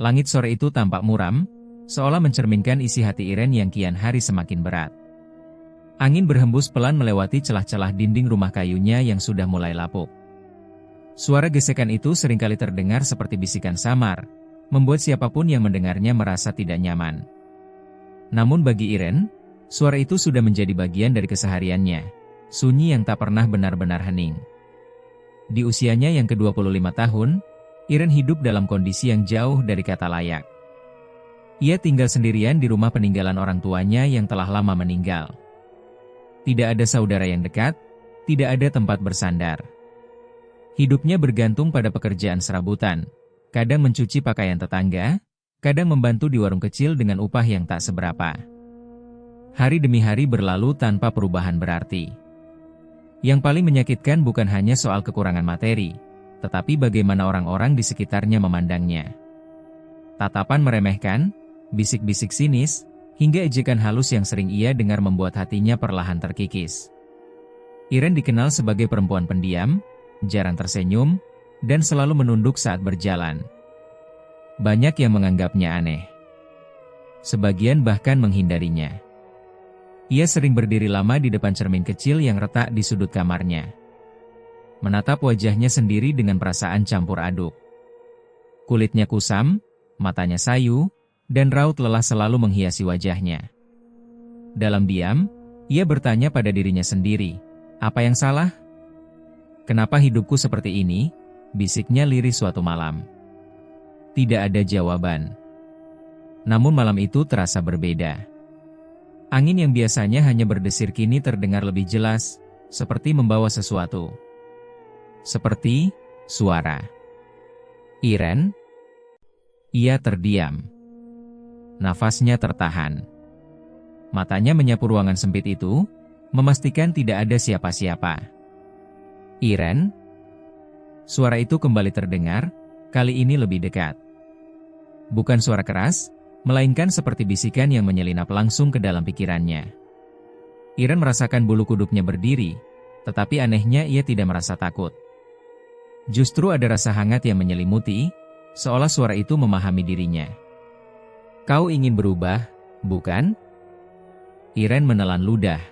Langit sore itu tampak muram, seolah mencerminkan isi hati Iren yang kian hari semakin berat. Angin berhembus pelan melewati celah-celah dinding rumah kayunya yang sudah mulai lapuk. Suara gesekan itu seringkali terdengar seperti bisikan samar, membuat siapapun yang mendengarnya merasa tidak nyaman. Namun bagi Iren, suara itu sudah menjadi bagian dari kesehariannya, sunyi yang tak pernah benar-benar hening. Di usianya yang ke-25 tahun, Iren hidup dalam kondisi yang jauh dari kata layak. Ia tinggal sendirian di rumah peninggalan orang tuanya yang telah lama meninggal. Tidak ada saudara yang dekat, tidak ada tempat bersandar. Hidupnya bergantung pada pekerjaan serabutan, kadang mencuci pakaian tetangga, kadang membantu di warung kecil dengan upah yang tak seberapa. Hari demi hari berlalu tanpa perubahan berarti. Yang paling menyakitkan bukan hanya soal kekurangan materi, tetapi bagaimana orang-orang di sekitarnya memandangnya. Tatapan meremehkan, bisik-bisik sinis, hingga ejekan halus yang sering ia dengar membuat hatinya perlahan terkikis. Iren dikenal sebagai perempuan pendiam, jarang tersenyum, dan selalu menunduk saat berjalan. Banyak yang menganggapnya aneh. Sebagian bahkan menghindarinya. Ia sering berdiri lama di depan cermin kecil yang retak di sudut kamarnya. Menatap wajahnya sendiri dengan perasaan campur aduk. Kulitnya kusam, matanya sayu, dan raut lelah selalu menghiasi wajahnya. Dalam diam, ia bertanya pada dirinya sendiri, apa yang salah? Kenapa hidupku seperti ini? Bisiknya lirih suatu malam. Tidak ada jawaban. Namun malam itu terasa berbeda. Angin yang biasanya hanya berdesir kini terdengar lebih jelas, seperti membawa sesuatu. Seperti suara. Iren? Ia terdiam. Nafasnya tertahan. Matanya menyapu ruangan sempit itu, memastikan tidak ada siapa-siapa. Iren? Suara itu kembali terdengar, kali ini lebih dekat. Bukan suara keras, melainkan seperti bisikan yang menyelinap langsung ke dalam pikirannya. Iren merasakan bulu kuduknya berdiri, tetapi anehnya ia tidak merasa takut. Justru ada rasa hangat yang menyelimuti, seolah suara itu memahami dirinya. Kau ingin berubah, bukan? Iren menelan ludah.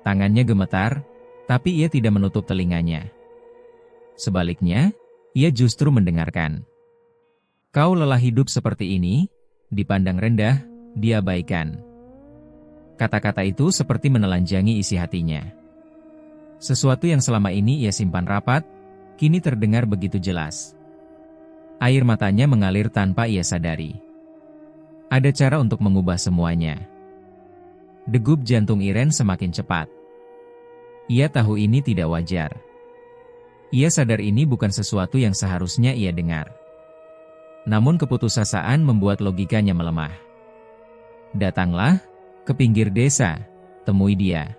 Tangannya gemetar, tapi ia tidak menutup telinganya. Sebaliknya, ia justru mendengarkan. Kau lelah hidup seperti ini, dipandang rendah, diabaikan. Kata-kata itu seperti menelanjangi isi hatinya. Sesuatu yang selama ini ia simpan rapat, kini terdengar begitu jelas. Air matanya mengalir tanpa ia sadari. Ada cara untuk mengubah semuanya. Degup jantung Iren semakin cepat. Ia tahu ini tidak wajar. Ia sadar ini bukan sesuatu yang seharusnya ia dengar. Namun keputusasaan membuat logikanya melemah. Datanglah ke pinggir desa, temui dia.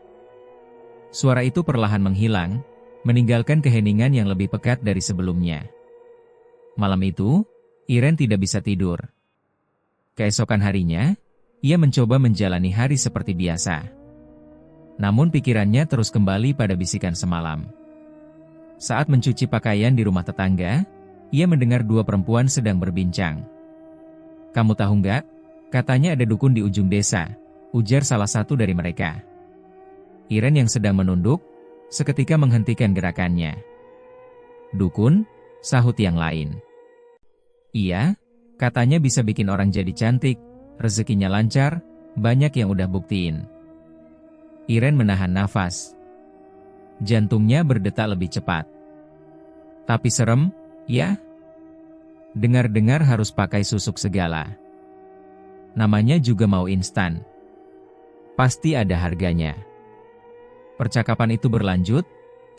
Suara itu perlahan menghilang, meninggalkan keheningan yang lebih pekat dari sebelumnya. Malam itu, Iren tidak bisa tidur. Keesokan harinya, ia mencoba menjalani hari seperti biasa. Namun pikirannya terus kembali pada bisikan semalam. Saat mencuci pakaian di rumah tetangga, ia mendengar dua perempuan sedang berbincang. Kamu tahu nggak? Katanya ada dukun di ujung desa, ujar salah satu dari mereka. Iren yang sedang menunduk, seketika menghentikan gerakannya. Dukun? Sahut yang lain. Iya, katanya bisa bikin orang jadi cantik, rezekinya lancar, banyak yang udah buktiin. Iren menahan nafas. Jantungnya berdetak lebih cepat. Tapi serem, ya? Dengar-dengar harus pakai susuk segala. Namanya juga mau instan. Pasti ada harganya. Percakapan itu berlanjut,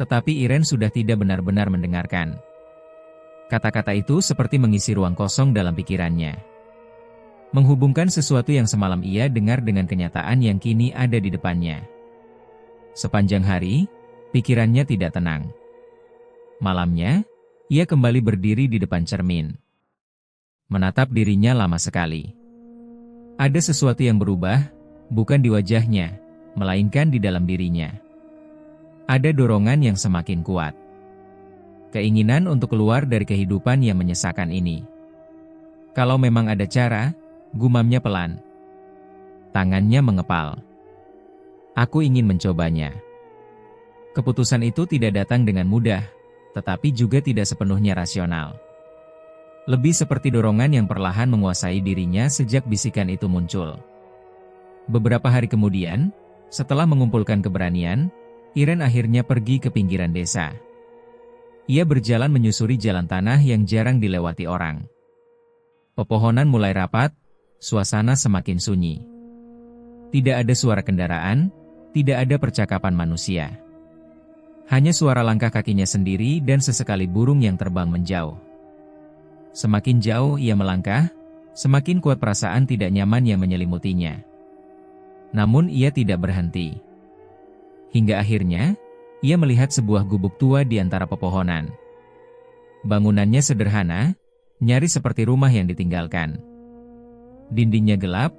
tetapi Iren sudah tidak benar-benar mendengarkan. Kata-kata itu seperti mengisi ruang kosong dalam pikirannya. Menghubungkan sesuatu yang semalam ia dengar dengan kenyataan yang kini ada di depannya. Sepanjang hari, pikirannya tidak tenang. Malamnya, ia kembali berdiri di depan cermin. Menatap dirinya lama sekali. Ada sesuatu yang berubah, bukan di wajahnya, melainkan di dalam dirinya. Ada dorongan yang semakin kuat. Keinginan untuk keluar dari kehidupan yang menyesakan ini. Kalau memang ada cara, gumamnya pelan. Tangannya mengepal. Aku ingin mencobanya. Keputusan itu tidak datang dengan mudah, tetapi juga tidak sepenuhnya rasional. Lebih seperti dorongan yang perlahan menguasai dirinya sejak bisikan itu muncul. Beberapa hari kemudian, setelah mengumpulkan keberanian, Iren akhirnya pergi ke pinggiran desa. Ia berjalan menyusuri jalan tanah yang jarang dilewati orang. Pepohonan mulai rapat, suasana semakin sunyi. Tidak ada suara kendaraan, tidak ada percakapan manusia. Hanya suara langkah kakinya sendiri dan sesekali burung yang terbang menjauh. Semakin jauh ia melangkah, semakin kuat perasaan tidak nyaman yang menyelimutinya. Namun ia tidak berhenti. Hingga akhirnya, ia melihat sebuah gubuk tua di antara pepohonan. Bangunannya sederhana, nyaris seperti rumah yang ditinggalkan. Dindingnya gelap,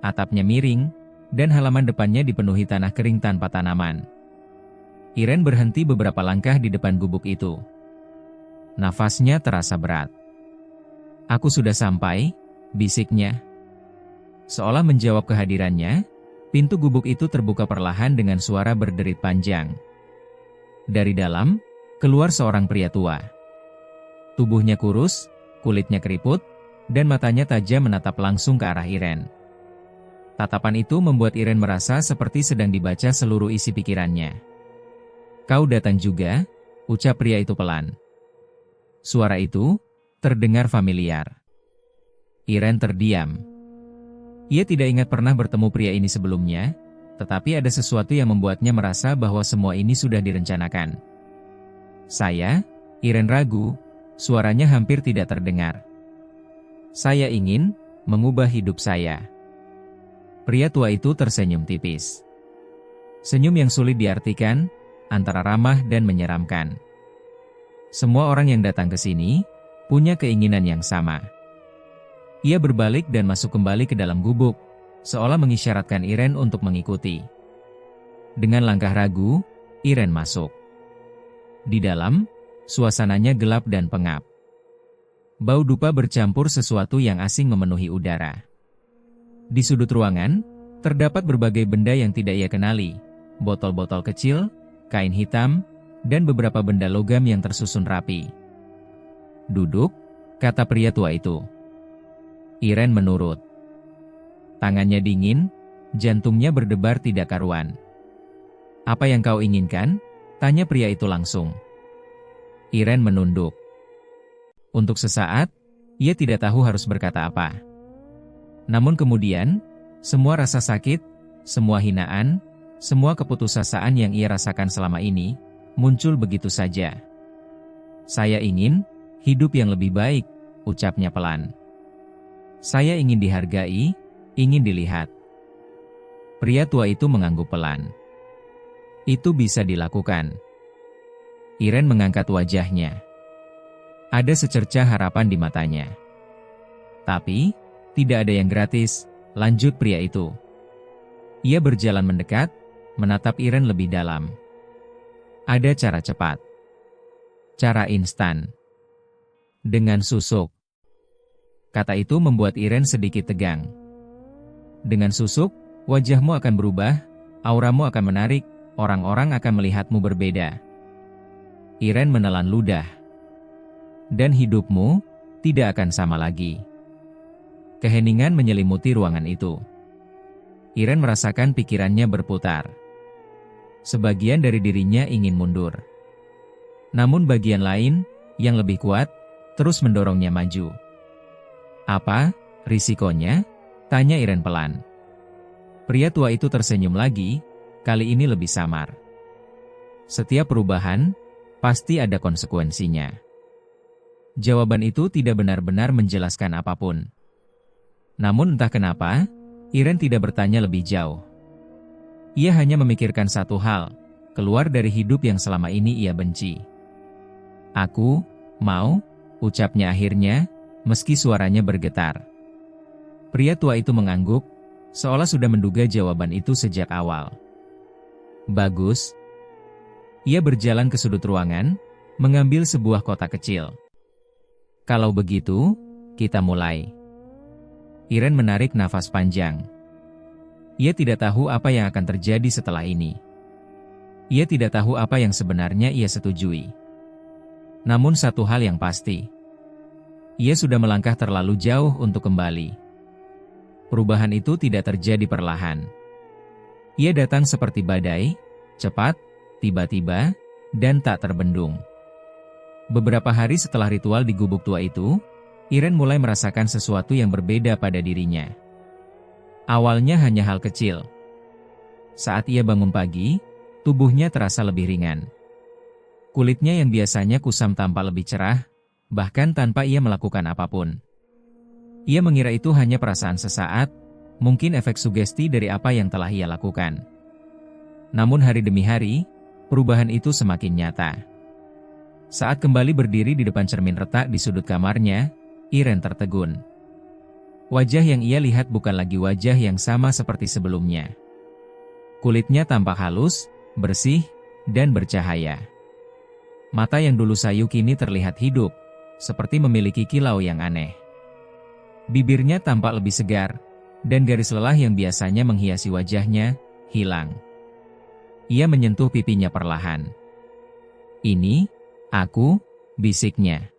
atapnya miring, dan halaman depannya dipenuhi tanah kering tanpa tanaman. Iren berhenti beberapa langkah di depan gubuk itu. Nafasnya terasa berat. "Aku sudah sampai," bisiknya. Seolah menjawab kehadirannya, pintu gubuk itu terbuka perlahan dengan suara berderit panjang. Dari dalam, keluar seorang pria tua. Tubuhnya kurus, kulitnya keriput, dan matanya tajam menatap langsung ke arah Iren. Tatapan itu membuat Iren merasa seperti sedang dibaca seluruh isi pikirannya. "Kau datang juga?" ucap pria itu pelan. Suara itu terdengar familiar. Iren terdiam. Ia tidak ingat pernah bertemu pria ini sebelumnya, tetapi ada sesuatu yang membuatnya merasa bahwa semua ini sudah direncanakan. "Saya?" Iren ragu, suaranya hampir tidak terdengar. "Saya ingin mengubah hidup saya." Pria tua itu tersenyum tipis. Senyum yang sulit diartikan, antara ramah dan menyeramkan. Semua orang yang datang ke sini punya keinginan yang sama. Ia berbalik dan masuk kembali ke dalam gubuk, seolah mengisyaratkan Iren untuk mengikuti. Dengan langkah ragu, Iren masuk. Di dalam, suasananya gelap dan pengap. Bau dupa bercampur sesuatu yang asing memenuhi udara. Di sudut ruangan, terdapat berbagai benda yang tidak ia kenali, botol-botol kecil, kain hitam, dan beberapa benda logam yang tersusun rapi. "Duduk," kata pria tua itu. Iren menurut. Tangannya dingin, jantungnya berdebar tidak karuan. "Apa yang kau inginkan?" tanya pria itu langsung. Iren menunduk. Untuk sesaat, ia tidak tahu harus berkata apa. Namun kemudian, semua rasa sakit, semua hinaan, semua keputusasaan yang ia rasakan selama ini, muncul begitu saja. "Saya ingin hidup yang lebih baik," ucapnya pelan. "Saya ingin dihargai, ingin dilihat." Pria tua itu mengangguk pelan. "Itu bisa dilakukan." Iren mengangkat wajahnya. Ada secercah harapan di matanya. "Tapi, tidak ada yang gratis," lanjut pria itu. Ia berjalan mendekat, menatap Iren lebih dalam. "Ada cara cepat. Cara instan. Dengan susuk." Kata itu membuat Iren sedikit tegang. "Dengan susuk, wajahmu akan berubah, auramu akan menarik, orang-orang akan melihatmu berbeda." Iren menelan ludah. "Dan hidupmu tidak akan sama lagi." Keheningan menyelimuti ruangan itu. Iren merasakan pikirannya berputar. Sebagian dari dirinya ingin mundur. Namun bagian lain, yang lebih kuat, terus mendorongnya maju. "Apa risikonya?" tanya Iren pelan. Pria tua itu tersenyum lagi, kali ini lebih samar. "Setiap perubahan, pasti ada konsekuensinya." Jawaban itu tidak benar-benar menjelaskan apapun. Namun entah kenapa, Iren tidak bertanya lebih jauh. Ia hanya memikirkan satu hal, keluar dari hidup yang selama ini ia benci. "Aku mau," ucapnya akhirnya, meski suaranya bergetar. Pria tua itu mengangguk, seolah sudah menduga jawaban itu sejak awal. "Bagus." Ia berjalan ke sudut ruangan, mengambil sebuah kotak kecil. "Kalau begitu, kita mulai." Iren menarik nafas panjang. Ia tidak tahu apa yang akan terjadi setelah ini. Ia tidak tahu apa yang sebenarnya ia setujui. Namun satu hal yang pasti. Ia sudah melangkah terlalu jauh untuk kembali. Perubahan itu tidak terjadi perlahan. Ia datang seperti badai, cepat, tiba-tiba, dan tak terbendung. Beberapa hari setelah ritual di gubuk tua itu, Iren mulai merasakan sesuatu yang berbeda pada dirinya. Awalnya hanya hal kecil. Saat ia bangun pagi, tubuhnya terasa lebih ringan. Kulitnya yang biasanya kusam tampak lebih cerah, bahkan tanpa ia melakukan apapun. Ia mengira itu hanya perasaan sesaat, mungkin efek sugesti dari apa yang telah ia lakukan. Namun hari demi hari, perubahan itu semakin nyata. Saat kembali berdiri di depan cermin retak di sudut kamarnya, Iren tertegun. Wajah yang ia lihat bukan lagi wajah yang sama seperti sebelumnya. Kulitnya tampak halus, bersih, dan bercahaya. Mata yang dulu sayu kini terlihat hidup, seperti memiliki kilau yang aneh. Bibirnya tampak lebih segar, dan garis lelah yang biasanya menghiasi wajahnya, hilang. Ia menyentuh pipinya perlahan. "Ini, aku," bisiknya.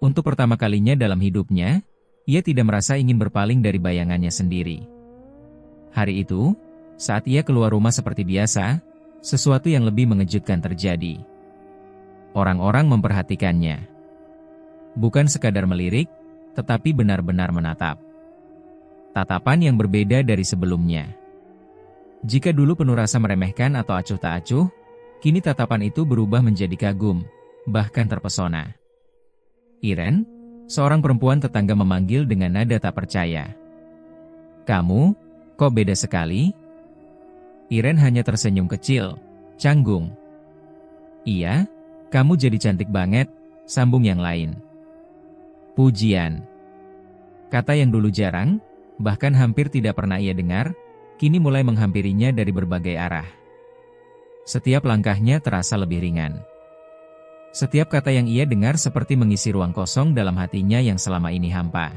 Untuk pertama kalinya dalam hidupnya, ia tidak merasa ingin berpaling dari bayangannya sendiri. Hari itu, saat ia keluar rumah seperti biasa, sesuatu yang lebih mengejutkan terjadi. Orang-orang memperhatikannya. Bukan sekadar melirik, tetapi benar-benar menatap. Tatapan yang berbeda dari sebelumnya. Jika dulu penuh rasa meremehkan atau acuh tak acuh, kini tatapan itu berubah menjadi kagum, bahkan terpesona. Iren, seorang perempuan tetangga memanggil dengan nada tak percaya. "Kamu, kok beda sekali?" Iren hanya tersenyum kecil, canggung. "Iya, kamu jadi cantik banget," sambung yang lain. "Pujian." Kata yang dulu jarang, bahkan hampir tidak pernah ia dengar, kini mulai menghampirinya dari berbagai arah. Setiap langkahnya terasa lebih ringan. Setiap kata yang ia dengar seperti mengisi ruang kosong dalam hatinya yang selama ini hampa.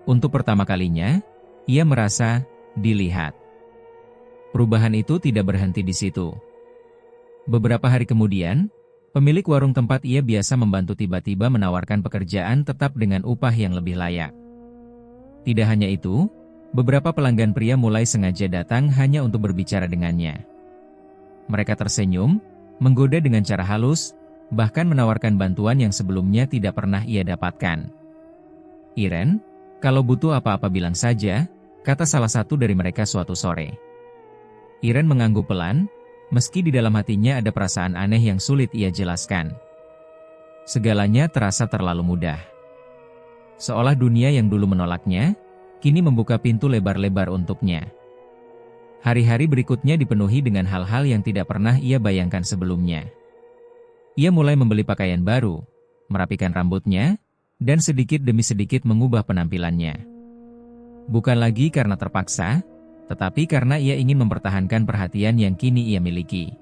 Untuk pertama kalinya, ia merasa dilihat. Perubahan itu tidak berhenti di situ. Beberapa hari kemudian, pemilik warung tempat ia biasa membantu tiba-tiba menawarkan pekerjaan tetap dengan upah yang lebih layak. Tidak hanya itu, beberapa pelanggan pria mulai sengaja datang hanya untuk berbicara dengannya. Mereka tersenyum, menggoda dengan cara halus, bahkan menawarkan bantuan yang sebelumnya tidak pernah ia dapatkan. "Iren, kalau butuh apa-apa bilang saja," kata salah satu dari mereka suatu sore. Iren mengangguk pelan, meski di dalam hatinya ada perasaan aneh yang sulit ia jelaskan. Segalanya terasa terlalu mudah. Seolah dunia yang dulu menolaknya, kini membuka pintu lebar-lebar untuknya. Hari-hari berikutnya dipenuhi dengan hal-hal yang tidak pernah ia bayangkan sebelumnya. Ia mulai membeli pakaian baru, merapikan rambutnya, dan sedikit demi sedikit mengubah penampilannya. Bukan lagi karena terpaksa, tetapi karena ia ingin mempertahankan perhatian yang kini ia miliki.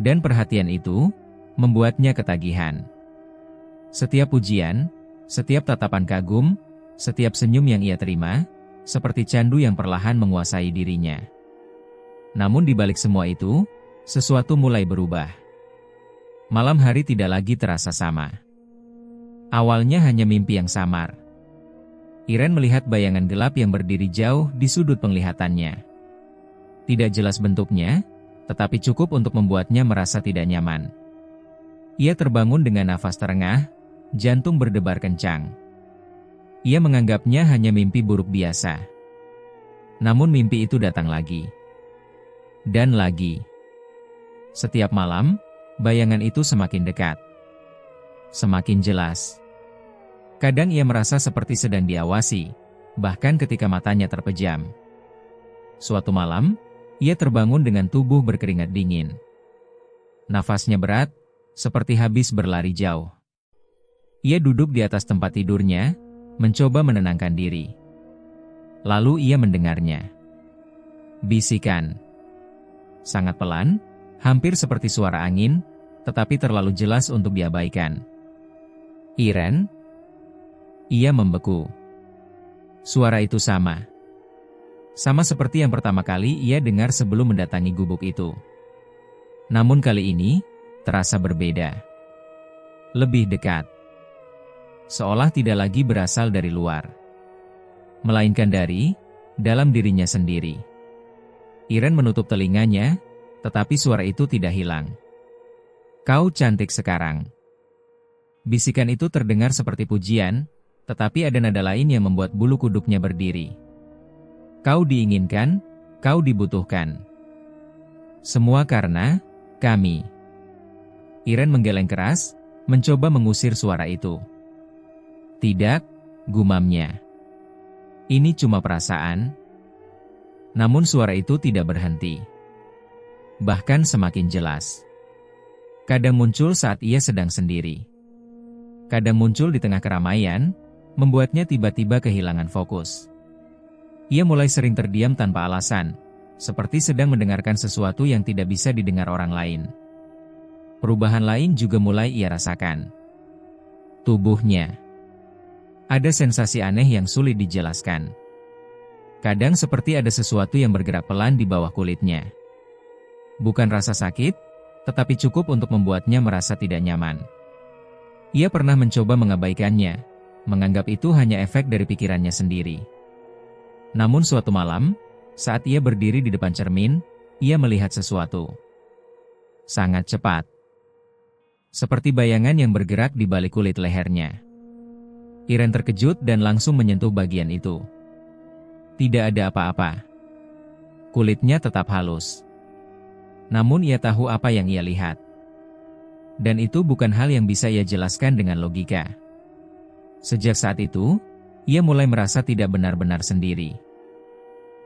Dan perhatian itu membuatnya ketagihan. Setiap pujian, setiap tatapan kagum, setiap senyum yang ia terima, seperti candu yang perlahan menguasai dirinya. Namun di balik semua itu, sesuatu mulai berubah. Malam hari tidak lagi terasa sama. Awalnya hanya mimpi yang samar. Iren melihat bayangan gelap yang berdiri jauh di sudut penglihatannya. Tidak jelas bentuknya, tetapi cukup untuk membuatnya merasa tidak nyaman. Ia terbangun dengan nafas terengah, jantung berdebar kencang. Ia menganggapnya hanya mimpi buruk biasa. Namun mimpi itu datang lagi. Dan lagi. Setiap malam, bayangan itu semakin dekat. Semakin jelas. Kadang ia merasa seperti sedang diawasi, bahkan ketika matanya terpejam. Suatu malam, ia terbangun dengan tubuh berkeringat dingin. Nafasnya berat, seperti habis berlari jauh. Ia duduk di atas tempat tidurnya, mencoba menenangkan diri. Lalu ia mendengarnya. Bisikan. Sangat pelan, hampir seperti suara angin, tetapi terlalu jelas untuk diabaikan. "Iren?" Ia membeku. Suara itu sama. Sama seperti yang pertama kali ia dengar sebelum mendatangi gubuk itu. Namun kali ini, terasa berbeda. Lebih dekat. Seolah tidak lagi berasal dari luar. Melainkan dari dalam dirinya sendiri. Iren menutup telinganya, tetapi suara itu tidak hilang. "Kau cantik sekarang." Bisikan itu terdengar seperti pujian, tetapi ada nada lain yang membuat bulu kuduknya berdiri. "Kau diinginkan, kau dibutuhkan. Semua karena kami." Iren menggeleng keras, mencoba mengusir suara itu. "Tidak," gumamnya. "Ini cuma perasaan." Namun suara itu tidak berhenti. Bahkan semakin jelas. Kadang muncul saat ia sedang sendiri. Kadang muncul di tengah keramaian, membuatnya tiba-tiba kehilangan fokus. Ia mulai sering terdiam tanpa alasan, seperti sedang mendengarkan sesuatu yang tidak bisa didengar orang lain. Perubahan lain juga mulai ia rasakan. Tubuhnya. Ada sensasi aneh yang sulit dijelaskan. Kadang seperti ada sesuatu yang bergerak pelan di bawah kulitnya. Bukan rasa sakit, tetapi cukup untuk membuatnya merasa tidak nyaman. Ia pernah mencoba mengabaikannya, menganggap itu hanya efek dari pikirannya sendiri. Namun suatu malam, saat ia berdiri di depan cermin, ia melihat sesuatu. Sangat cepat. Seperti bayangan yang bergerak di balik kulit lehernya. Iren terkejut dan langsung menyentuh bagian itu. Tidak ada apa-apa. Kulitnya tetap halus. Namun ia tahu apa yang ia lihat. Dan itu bukan hal yang bisa ia jelaskan dengan logika. Sejak saat itu, ia mulai merasa tidak benar-benar sendiri.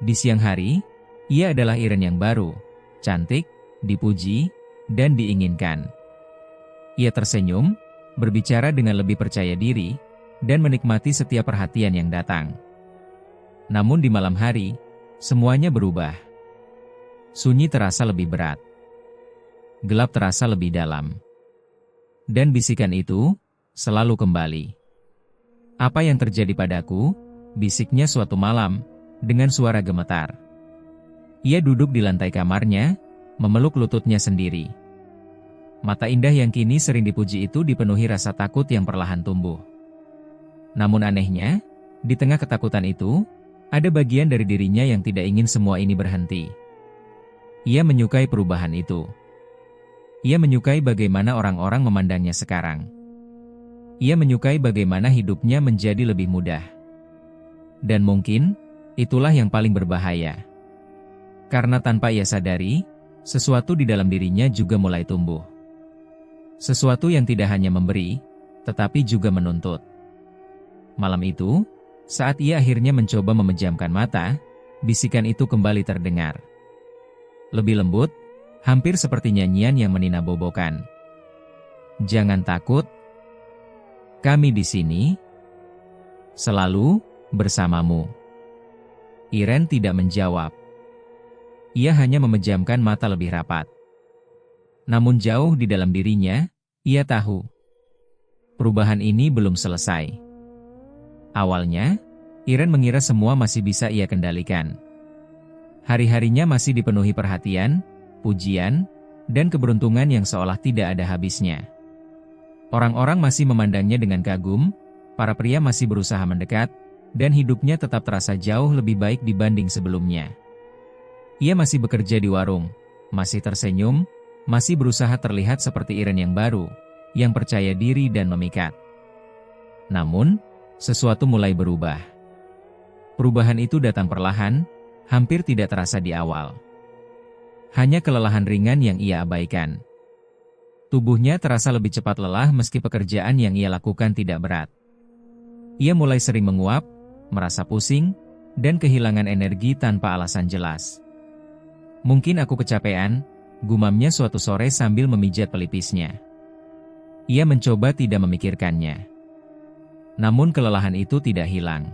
Di siang hari, ia adalah Iren yang baru, cantik, dipuji, dan diinginkan. Ia tersenyum, berbicara dengan lebih percaya diri, dan menikmati setiap perhatian yang datang. Namun di malam hari, semuanya berubah. Sunyi terasa lebih berat. Gelap terasa lebih dalam. Dan bisikan itu selalu kembali. "Apa yang terjadi padaku?" bisiknya suatu malam, dengan suara gemetar. Ia duduk di lantai kamarnya, memeluk lututnya sendiri. Mata indah yang kini sering dipuji itu dipenuhi rasa takut yang perlahan tumbuh. Namun anehnya, di tengah ketakutan itu, ada bagian dari dirinya yang tidak ingin semua ini berhenti. Ia menyukai perubahan itu. Ia menyukai bagaimana orang-orang memandangnya sekarang. Ia menyukai bagaimana hidupnya menjadi lebih mudah. Dan mungkin, itulah yang paling berbahaya. Karena tanpa ia sadari, sesuatu di dalam dirinya juga mulai tumbuh. Sesuatu yang tidak hanya memberi, tetapi juga menuntut. Malam itu, saat ia akhirnya mencoba memejamkan mata, bisikan itu kembali terdengar. Lebih lembut, hampir seperti nyanyian yang meninabobokan. "Jangan takut. Kami di sini. Selalu bersamamu." Iren tidak menjawab. Ia hanya memejamkan mata lebih rapat. Namun jauh di dalam dirinya, ia tahu. Perubahan ini belum selesai. Awalnya, Iren mengira semua masih bisa ia kendalikan. Hari-harinya masih dipenuhi perhatian, pujian, dan keberuntungan yang seolah tidak ada habisnya. Orang-orang masih memandangnya dengan kagum, para pria masih berusaha mendekat, dan hidupnya tetap terasa jauh lebih baik dibanding sebelumnya. Ia masih bekerja di warung, masih tersenyum, masih berusaha terlihat seperti Iren yang baru, yang percaya diri dan memikat. Namun, sesuatu mulai berubah. Perubahan itu datang perlahan, hampir tidak terasa di awal. Hanya kelelahan ringan yang ia abaikan. Tubuhnya terasa lebih cepat lelah meski pekerjaan yang ia lakukan tidak berat. Ia mulai sering menguap, merasa pusing, dan kehilangan energi tanpa alasan jelas. "Mungkin aku kecapean," gumamnya suatu sore sambil memijat pelipisnya. Ia mencoba tidak memikirkannya. Namun kelelahan itu tidak hilang.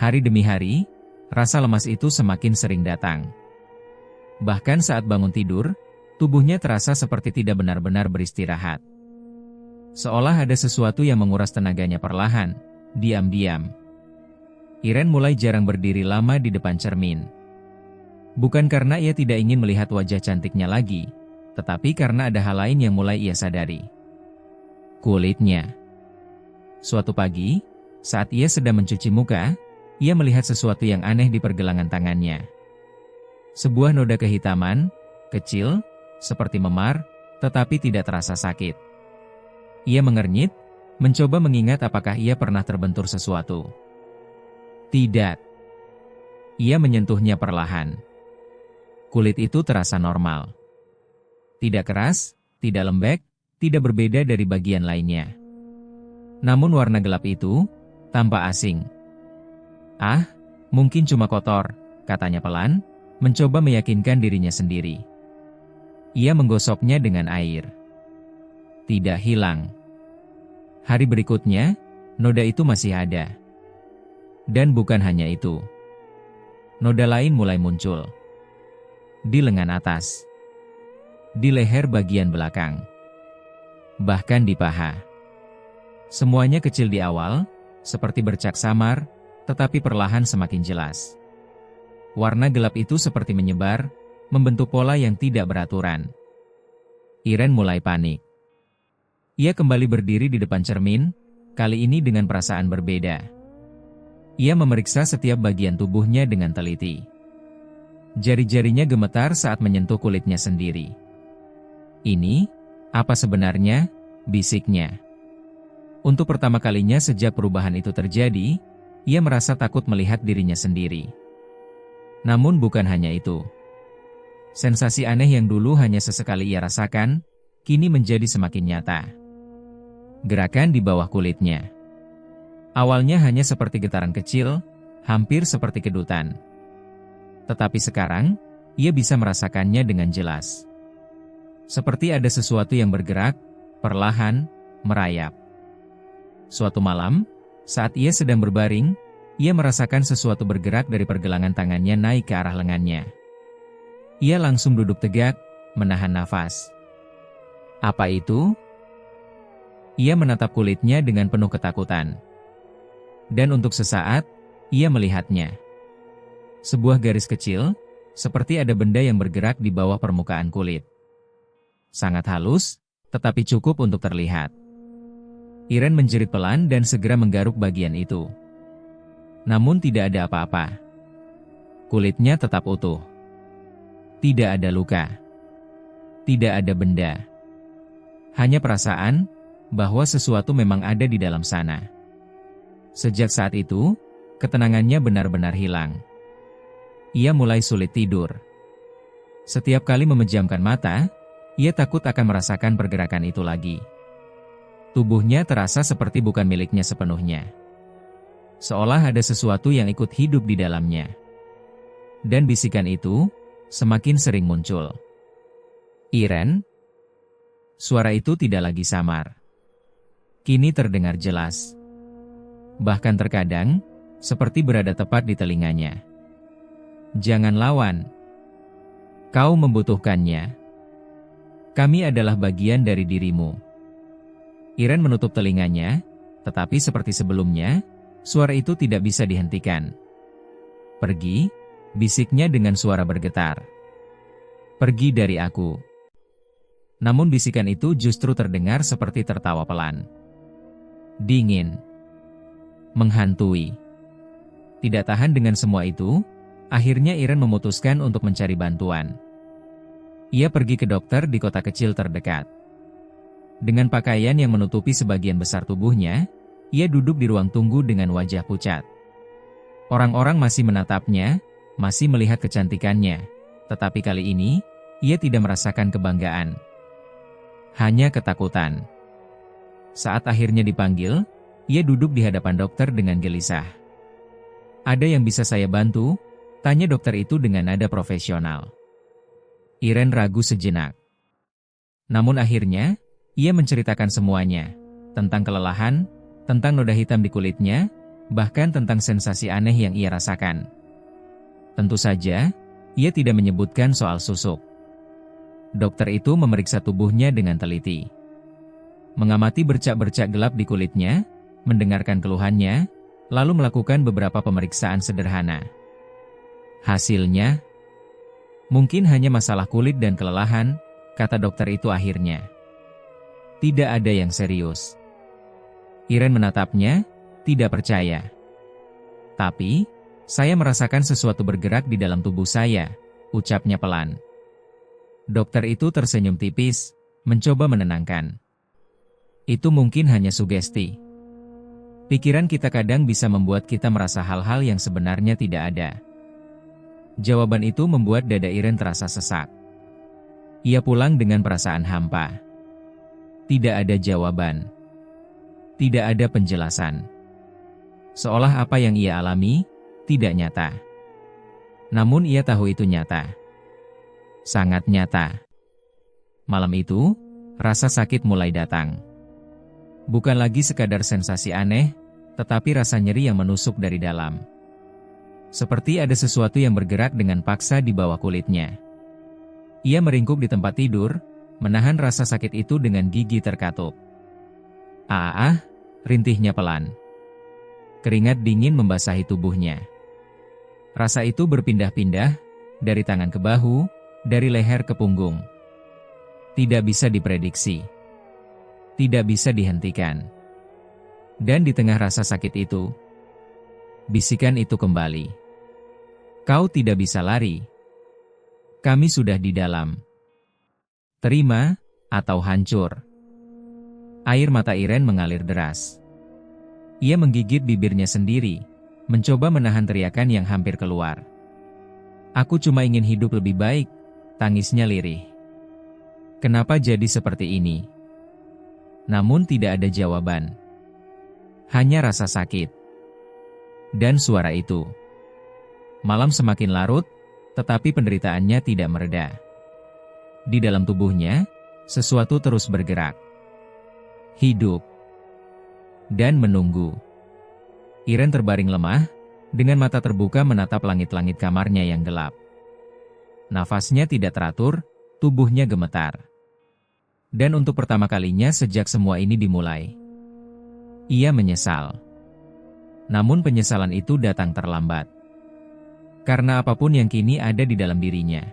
Hari demi hari, rasa lemas itu semakin sering datang. Bahkan saat bangun tidur, tubuhnya terasa seperti tidak benar-benar beristirahat. Seolah ada sesuatu yang menguras tenaganya perlahan, diam-diam. Iren mulai jarang berdiri lama di depan cermin. Bukan karena ia tidak ingin melihat wajah cantiknya lagi, tetapi karena ada hal lain yang mulai ia sadari. Kulitnya. Suatu pagi, saat ia sedang mencuci muka, ia melihat sesuatu yang aneh di pergelangan tangannya. Sebuah noda kehitaman, kecil, seperti memar, tetapi tidak terasa sakit. Ia mengernyit, mencoba mengingat apakah ia pernah terbentur sesuatu. Tidak. Ia menyentuhnya perlahan. Kulit itu terasa normal. Tidak keras, tidak lembek, tidak berbeda dari bagian lainnya. Namun warna gelap itu tampak asing. Ah, mungkin cuma kotor, katanya pelan, mencoba meyakinkan dirinya sendiri. Ia menggosoknya dengan air. Tidak hilang. Hari berikutnya, noda itu masih ada. Dan bukan hanya itu. Noda lain mulai muncul. Di lengan atas. Di leher bagian belakang. Bahkan di paha. Semuanya kecil di awal, seperti bercak samar, tetapi perlahan semakin jelas. Warna gelap itu seperti menyebar, membentuk pola yang tidak beraturan. Iren mulai panik. Ia kembali berdiri di depan cermin, kali ini dengan perasaan berbeda. Ia memeriksa setiap bagian tubuhnya dengan teliti. Jari-jarinya gemetar saat menyentuh kulitnya sendiri. Ini, apa sebenarnya? Bisiknya. Untuk pertama kalinya sejak perubahan itu terjadi, ia merasa takut melihat dirinya sendiri. Namun bukan hanya itu. Sensasi aneh yang dulu hanya sesekali ia rasakan, kini menjadi semakin nyata. Gerakan di bawah kulitnya. Awalnya hanya seperti getaran kecil, hampir seperti kedutan. Tetapi sekarang, ia bisa merasakannya dengan jelas. Seperti ada sesuatu yang bergerak, perlahan, merayap. Suatu malam, saat ia sedang berbaring, ia merasakan sesuatu bergerak dari pergelangan tangannya naik ke arah lengannya. Ia langsung duduk tegak, menahan nafas. Apa itu? Ia menatap kulitnya dengan penuh ketakutan. Dan untuk sesaat, ia melihatnya. Sebuah garis kecil, seperti ada benda yang bergerak di bawah permukaan kulit. Sangat halus, tetapi cukup untuk terlihat. Iren menjerit pelan dan segera menggaruk bagian itu. Namun tidak ada apa-apa. Kulitnya tetap utuh. Tidak ada luka. Tidak ada benda. Hanya perasaan bahwa sesuatu memang ada di dalam sana. Sejak saat itu, ketenangannya benar-benar hilang. Ia mulai sulit tidur. Setiap kali memejamkan mata, ia takut akan merasakan pergerakan itu lagi. Tubuhnya terasa seperti bukan miliknya sepenuhnya. Seolah ada sesuatu yang ikut hidup di dalamnya. Dan bisikan itu semakin sering muncul. Iren? Suara itu tidak lagi samar. Kini terdengar jelas. Bahkan terkadang, seperti berada tepat di telinganya. Jangan lawan. Kau membutuhkannya. Kami adalah bagian dari dirimu. Iren menutup telinganya, tetapi seperti sebelumnya, suara itu tidak bisa dihentikan. Pergi, bisiknya dengan suara bergetar. Pergi dari aku. Namun bisikan itu justru terdengar seperti tertawa pelan. Dingin. Menghantui. Tidak tahan dengan semua itu, akhirnya Iren memutuskan untuk mencari bantuan. Ia pergi ke dokter di kota kecil terdekat. Dengan pakaian yang menutupi sebagian besar tubuhnya, ia duduk di ruang tunggu dengan wajah pucat. Orang-orang masih menatapnya, masih melihat kecantikannya, tetapi kali ini, ia tidak merasakan kebanggaan. Hanya ketakutan. Saat akhirnya dipanggil, ia duduk di hadapan dokter dengan gelisah. Ada yang bisa saya bantu? Tanya dokter itu dengan nada profesional. Iren ragu sejenak. Namun akhirnya, ia menceritakan semuanya. Tentang kelelahan, tentang noda hitam di kulitnya, bahkan tentang sensasi aneh yang ia rasakan. Tentu saja, ia tidak menyebutkan soal susuk. Dokter itu memeriksa tubuhnya dengan teliti. Mengamati bercak-bercak gelap di kulitnya, mendengarkan keluhannya, lalu melakukan beberapa pemeriksaan sederhana. Hasilnya, mungkin hanya masalah kulit dan kelelahan, kata dokter itu akhirnya. Tidak ada yang serius. Iren menatapnya, tidak percaya. Tapi, saya merasakan sesuatu bergerak di dalam tubuh saya, ucapnya pelan. Dokter itu tersenyum tipis, mencoba menenangkan. Itu mungkin hanya sugesti. Pikiran kita kadang bisa membuat kita merasa hal-hal yang sebenarnya tidak ada. Jawaban itu membuat dada Iren terasa sesak. Ia pulang dengan perasaan hampa. Tidak ada jawaban. Tidak ada penjelasan. Seolah apa yang ia alami, tidak nyata. Namun ia tahu itu nyata. Sangat nyata. Malam itu, rasa sakit mulai datang. Bukan lagi sekadar sensasi aneh, tetapi rasa nyeri yang menusuk dari dalam. Seperti ada sesuatu yang bergerak dengan paksa di bawah kulitnya. Ia meringkuk di tempat tidur, menahan rasa sakit itu dengan gigi terkatup. Rintihnya pelan. Keringat dingin membasahi tubuhnya. Rasa itu berpindah-pindah, dari tangan ke bahu, dari leher ke punggung. Tidak bisa diprediksi. Tidak bisa dihentikan. Dan di tengah rasa sakit itu, bisikan itu kembali. Kau tidak bisa lari. Kami sudah di dalam. Terima, atau hancur. Air mata Iren mengalir deras. Ia menggigit bibirnya sendiri, mencoba menahan teriakan yang hampir keluar. Aku cuma ingin hidup lebih baik, tangisnya lirih. Kenapa jadi seperti ini? Namun tidak ada jawaban. Hanya rasa sakit. Dan suara itu. Malam semakin larut, tetapi penderitaannya tidak mereda. Di dalam tubuhnya, sesuatu terus bergerak. Hidup. Dan menunggu. Iren terbaring lemah, dengan mata terbuka menatap langit-langit kamarnya yang gelap. Nafasnya tidak teratur, tubuhnya gemetar. Dan untuk pertama kalinya sejak semua ini dimulai, ia menyesal. Namun penyesalan itu datang terlambat. Karena apapun yang kini ada di dalam dirinya,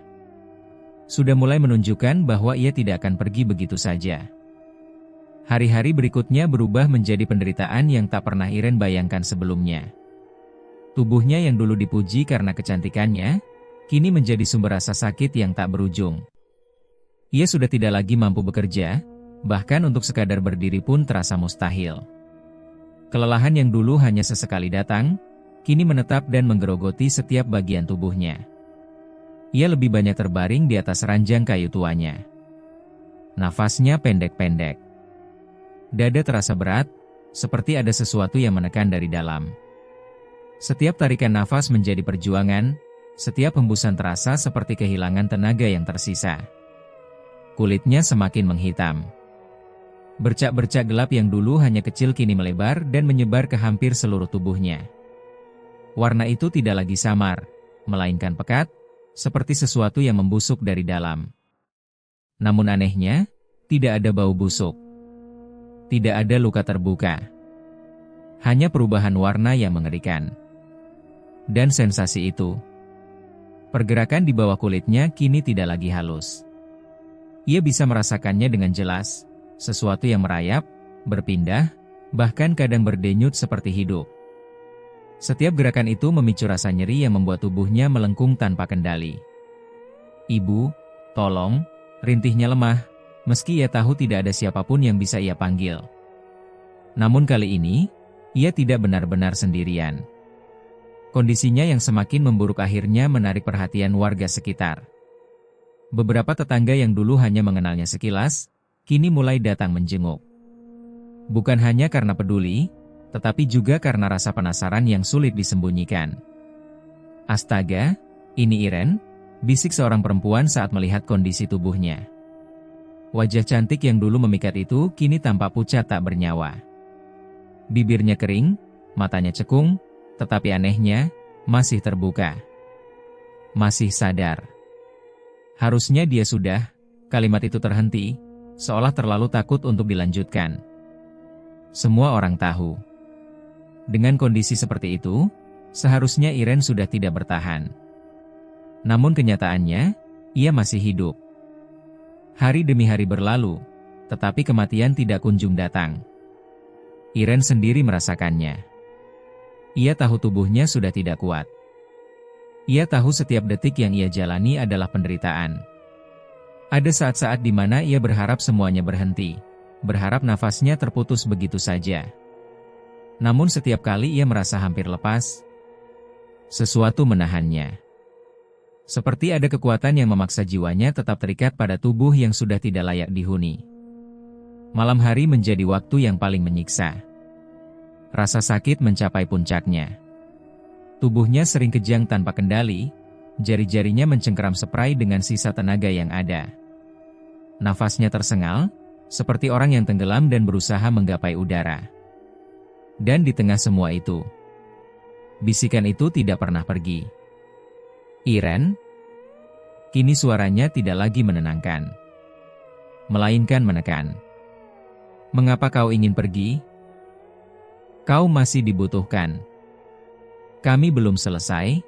sudah mulai menunjukkan bahwa ia tidak akan pergi begitu saja. Hari-hari berikutnya berubah menjadi penderitaan yang tak pernah Iren bayangkan sebelumnya. Tubuhnya yang dulu dipuji karena kecantikannya, kini menjadi sumber rasa sakit yang tak berujung. Ia sudah tidak lagi mampu bekerja, bahkan untuk sekadar berdiri pun terasa mustahil. Kelelahan yang dulu hanya sesekali datang, kini menetap dan menggerogoti setiap bagian tubuhnya. Ia lebih banyak terbaring di atas ranjang kayu tuanya. Nafasnya pendek-pendek. Dada terasa berat, seperti ada sesuatu yang menekan dari dalam. Setiap tarikan nafas menjadi perjuangan, setiap hembusan terasa seperti kehilangan tenaga yang tersisa. Kulitnya semakin menghitam. Bercak-bercak gelap yang dulu hanya kecil kini melebar dan menyebar ke hampir seluruh tubuhnya. Warna itu tidak lagi samar, melainkan pekat, seperti sesuatu yang membusuk dari dalam. Namun anehnya, tidak ada bau busuk. Tidak ada luka terbuka. Hanya perubahan warna yang mengerikan. Dan sensasi itu. Pergerakan di bawah kulitnya kini tidak lagi halus. Ia bisa merasakannya dengan jelas, sesuatu yang merayap, berpindah, bahkan kadang berdenyut seperti hidup. Setiap gerakan itu memicu rasa nyeri yang membuat tubuhnya melengkung tanpa kendali. Ibu, tolong, rintihnya lemah, meski ia tahu tidak ada siapapun yang bisa ia panggil. Namun kali ini, ia tidak benar-benar sendirian. Kondisinya yang semakin memburuk akhirnya menarik perhatian warga sekitar. Beberapa tetangga yang dulu hanya mengenalnya sekilas, kini mulai datang menjenguk. Bukan hanya karena peduli, tetapi juga karena rasa penasaran yang sulit disembunyikan. Astaga, ini Iren, bisik seorang perempuan saat melihat kondisi tubuhnya. Wajah cantik yang dulu memikat itu kini tampak pucat tak bernyawa. Bibirnya kering, matanya cekung, tetapi anehnya, masih terbuka. Masih sadar. Harusnya dia sudah, kalimat itu terhenti, seolah terlalu takut untuk dilanjutkan. Semua orang tahu. Dengan kondisi seperti itu, seharusnya Iren sudah tidak bertahan. Namun kenyataannya, ia masih hidup. Hari demi hari berlalu, tetapi kematian tidak kunjung datang. Iren sendiri merasakannya. Ia tahu tubuhnya sudah tidak kuat. Ia tahu setiap detik yang ia jalani adalah penderitaan. Ada saat-saat di mana ia berharap semuanya berhenti, berharap nafasnya terputus begitu saja. Namun setiap kali ia merasa hampir lepas, sesuatu menahannya. Seperti ada kekuatan yang memaksa jiwanya tetap terikat pada tubuh yang sudah tidak layak dihuni. Malam hari menjadi waktu yang paling menyiksa. Rasa sakit mencapai puncaknya. Tubuhnya sering kejang tanpa kendali, jari-jarinya mencengkeram spray dengan sisa tenaga yang ada. Nafasnya tersengal, seperti orang yang tenggelam dan berusaha menggapai udara. Dan di tengah semua itu, bisikan itu tidak pernah pergi. Iren? Kini suaranya tidak lagi menenangkan, melainkan menekan. Mengapa kau ingin pergi? Kau masih dibutuhkan. Kami belum selesai.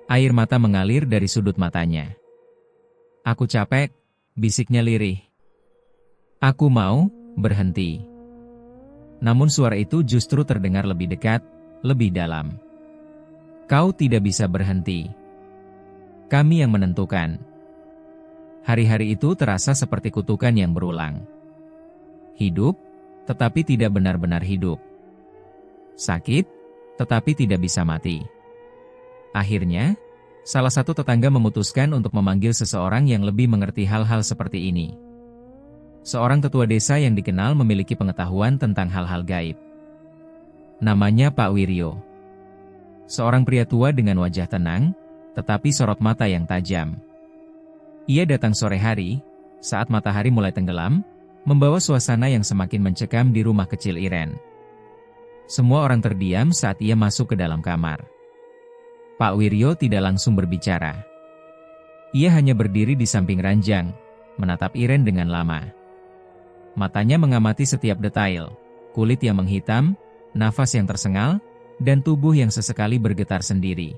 Air mata mengalir dari sudut matanya. Aku capek, bisiknya lirih. Aku mau berhenti. Namun suara itu justru terdengar lebih dekat, lebih dalam. Kau tidak bisa berhenti. Kami yang menentukan. Hari-hari itu terasa seperti kutukan yang berulang. Hidup, tetapi tidak benar-benar hidup. Sakit, tetapi tidak bisa mati. Akhirnya, salah satu tetangga memutuskan untuk memanggil seseorang yang lebih mengerti hal-hal seperti ini. Seorang tetua desa yang dikenal memiliki pengetahuan tentang hal-hal gaib. Namanya Pak Wiryo. Seorang pria tua dengan wajah tenang, tetapi sorot mata yang tajam. Ia datang sore hari, saat matahari mulai tenggelam, membawa suasana yang semakin mencekam di rumah kecil Iren. Semua orang terdiam saat ia masuk ke dalam kamar. Pak Wiryo tidak langsung berbicara. Ia hanya berdiri di samping ranjang, menatap Iren dengan lama. Matanya mengamati setiap detail, kulit yang menghitam, nafas yang tersengal, dan tubuh yang sesekali bergetar sendiri.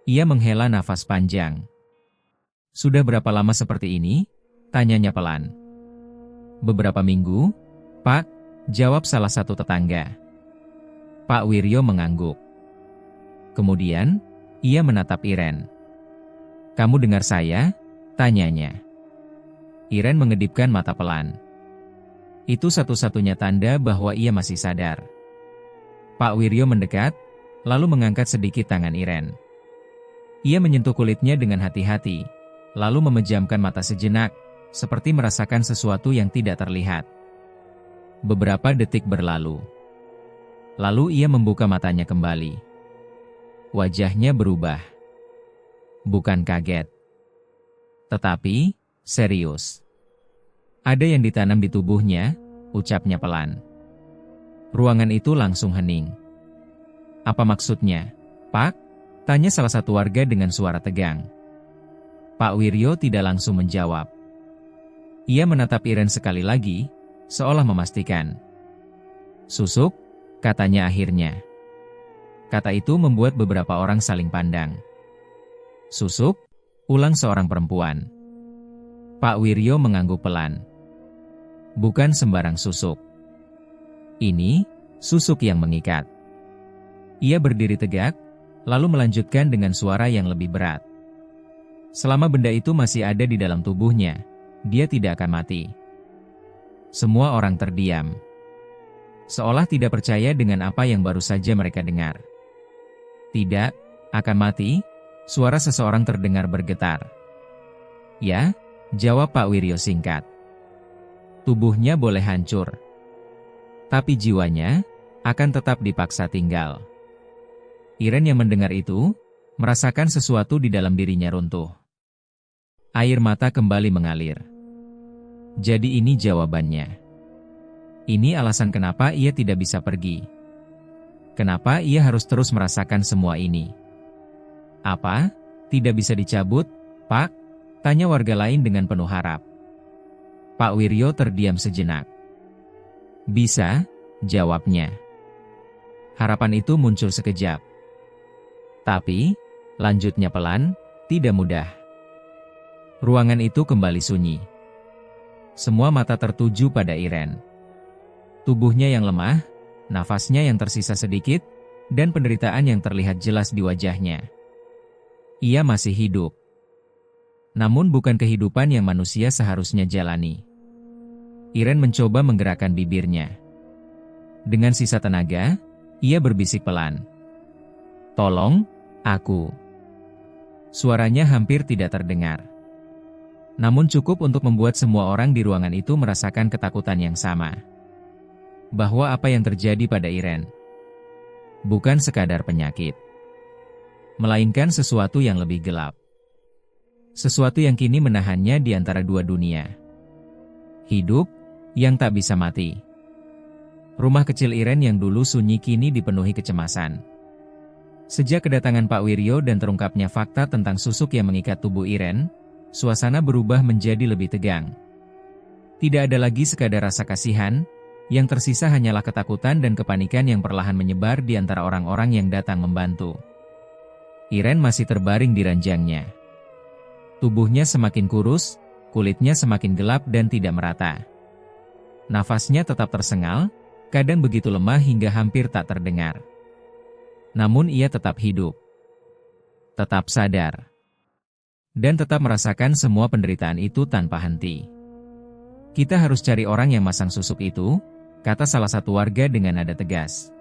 Ia menghela nafas panjang. Sudah berapa lama seperti ini? Tanyanya pelan. Beberapa minggu, Pak, jawab salah satu tetangga. Pak Wiryo mengangguk. Kemudian, ia menatap Iren. Kamu dengar saya? Tanyanya. Iren mengedipkan mata pelan. Itu satu-satunya tanda bahwa ia masih sadar. Pak Wiryo mendekat, lalu mengangkat sedikit tangan Iren. Ia menyentuh kulitnya dengan hati-hati, lalu memejamkan mata sejenak, seperti merasakan sesuatu yang tidak terlihat. Beberapa detik berlalu. Lalu ia membuka matanya kembali. Wajahnya berubah. Bukan kaget, tetapi serius. Ada yang ditanam di tubuhnya, ucapnya pelan. Ruangan itu langsung hening. Apa maksudnya, Pak? Tanya salah satu warga dengan suara tegang. Pak Wiryo tidak langsung menjawab. Ia menatap Iren sekali lagi, seolah memastikan. Susuk, katanya akhirnya. Kata itu membuat beberapa orang saling pandang. Susuk, ulang seorang perempuan. Pak Wiryo mengangguk pelan. Bukan sembarang susuk. Ini, susuk yang mengikat. Ia berdiri tegak, lalu melanjutkan dengan suara yang lebih berat. Selama benda itu masih ada di dalam tubuhnya, dia tidak akan mati. Semua orang terdiam. Seolah tidak percaya dengan apa yang baru saja mereka dengar. Tidak, akan mati, suara seseorang terdengar bergetar. Ya, jawab Pak Wiryo singkat. Tubuhnya boleh hancur, tapi jiwanya akan tetap dipaksa tinggal. Iren yang mendengar itu, merasakan sesuatu di dalam dirinya runtuh. Air mata kembali mengalir. Jadi ini jawabannya. Ini alasan kenapa ia tidak bisa pergi. Kenapa ia harus terus merasakan semua ini. Apa? Tidak bisa dicabut, Pak? Tanya warga lain dengan penuh harap. Pak Wiryo terdiam sejenak. Bisa, jawabnya. Harapan itu muncul sekejap. Tapi, lanjutnya pelan, tidak mudah. Ruangan itu kembali sunyi. Semua mata tertuju pada Irene. Tubuhnya yang lemah, nafasnya yang tersisa sedikit, dan penderitaan yang terlihat jelas di wajahnya. Ia masih hidup. Namun bukan kehidupan yang manusia seharusnya jalani. Irene mencoba menggerakkan bibirnya. Dengan sisa tenaga, ia berbisik pelan. "Tolong, aku." Suaranya hampir tidak terdengar. Namun cukup untuk membuat semua orang di ruangan itu merasakan ketakutan yang sama. Bahwa apa yang terjadi pada Irene bukan sekadar penyakit, melainkan sesuatu yang lebih gelap. Sesuatu yang kini menahannya di antara dua dunia. Hidup yang tak bisa mati. Rumah kecil Irene yang dulu sunyi kini dipenuhi kecemasan. Sejak kedatangan Pak Wiryo dan terungkapnya fakta tentang susuk yang mengikat tubuh Irene, suasana berubah menjadi lebih tegang. Tidak ada lagi sekadar rasa kasihan, yang tersisa hanyalah ketakutan dan kepanikan yang perlahan menyebar di antara orang-orang yang datang membantu. Irene masih terbaring di ranjangnya. Tubuhnya semakin kurus, kulitnya semakin gelap dan tidak merata. Nafasnya tetap tersengal, kadang begitu lemah hingga hampir tak terdengar. Namun ia tetap hidup. Tetap sadar. Dan tetap merasakan semua penderitaan itu tanpa henti. "Kita harus cari orang yang masang susuk itu," kata salah satu warga dengan nada tegas.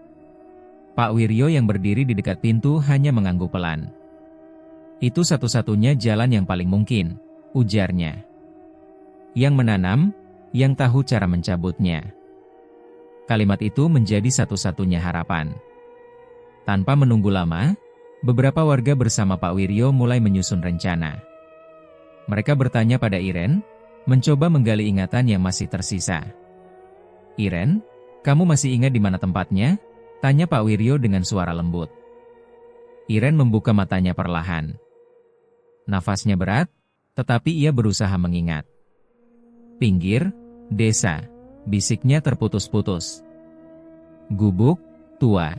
Pak Wiryo yang berdiri di dekat pintu hanya mengangguk pelan. "Itu satu-satunya jalan yang paling mungkin," ujarnya. "Yang menanam, yang tahu cara mencabutnya." Kalimat itu menjadi satu-satunya harapan. Tanpa menunggu lama, beberapa warga bersama Pak Wiryo mulai menyusun rencana. Mereka bertanya pada Irene, mencoba menggali ingatan yang masih tersisa. "Irene, kamu masih ingat di mana tempatnya?" tanya Pak Wiryo dengan suara lembut. Irene membuka matanya perlahan. Nafasnya berat, tetapi ia berusaha mengingat. "Pinggir desa," bisiknya terputus-putus. "Gubuk tua."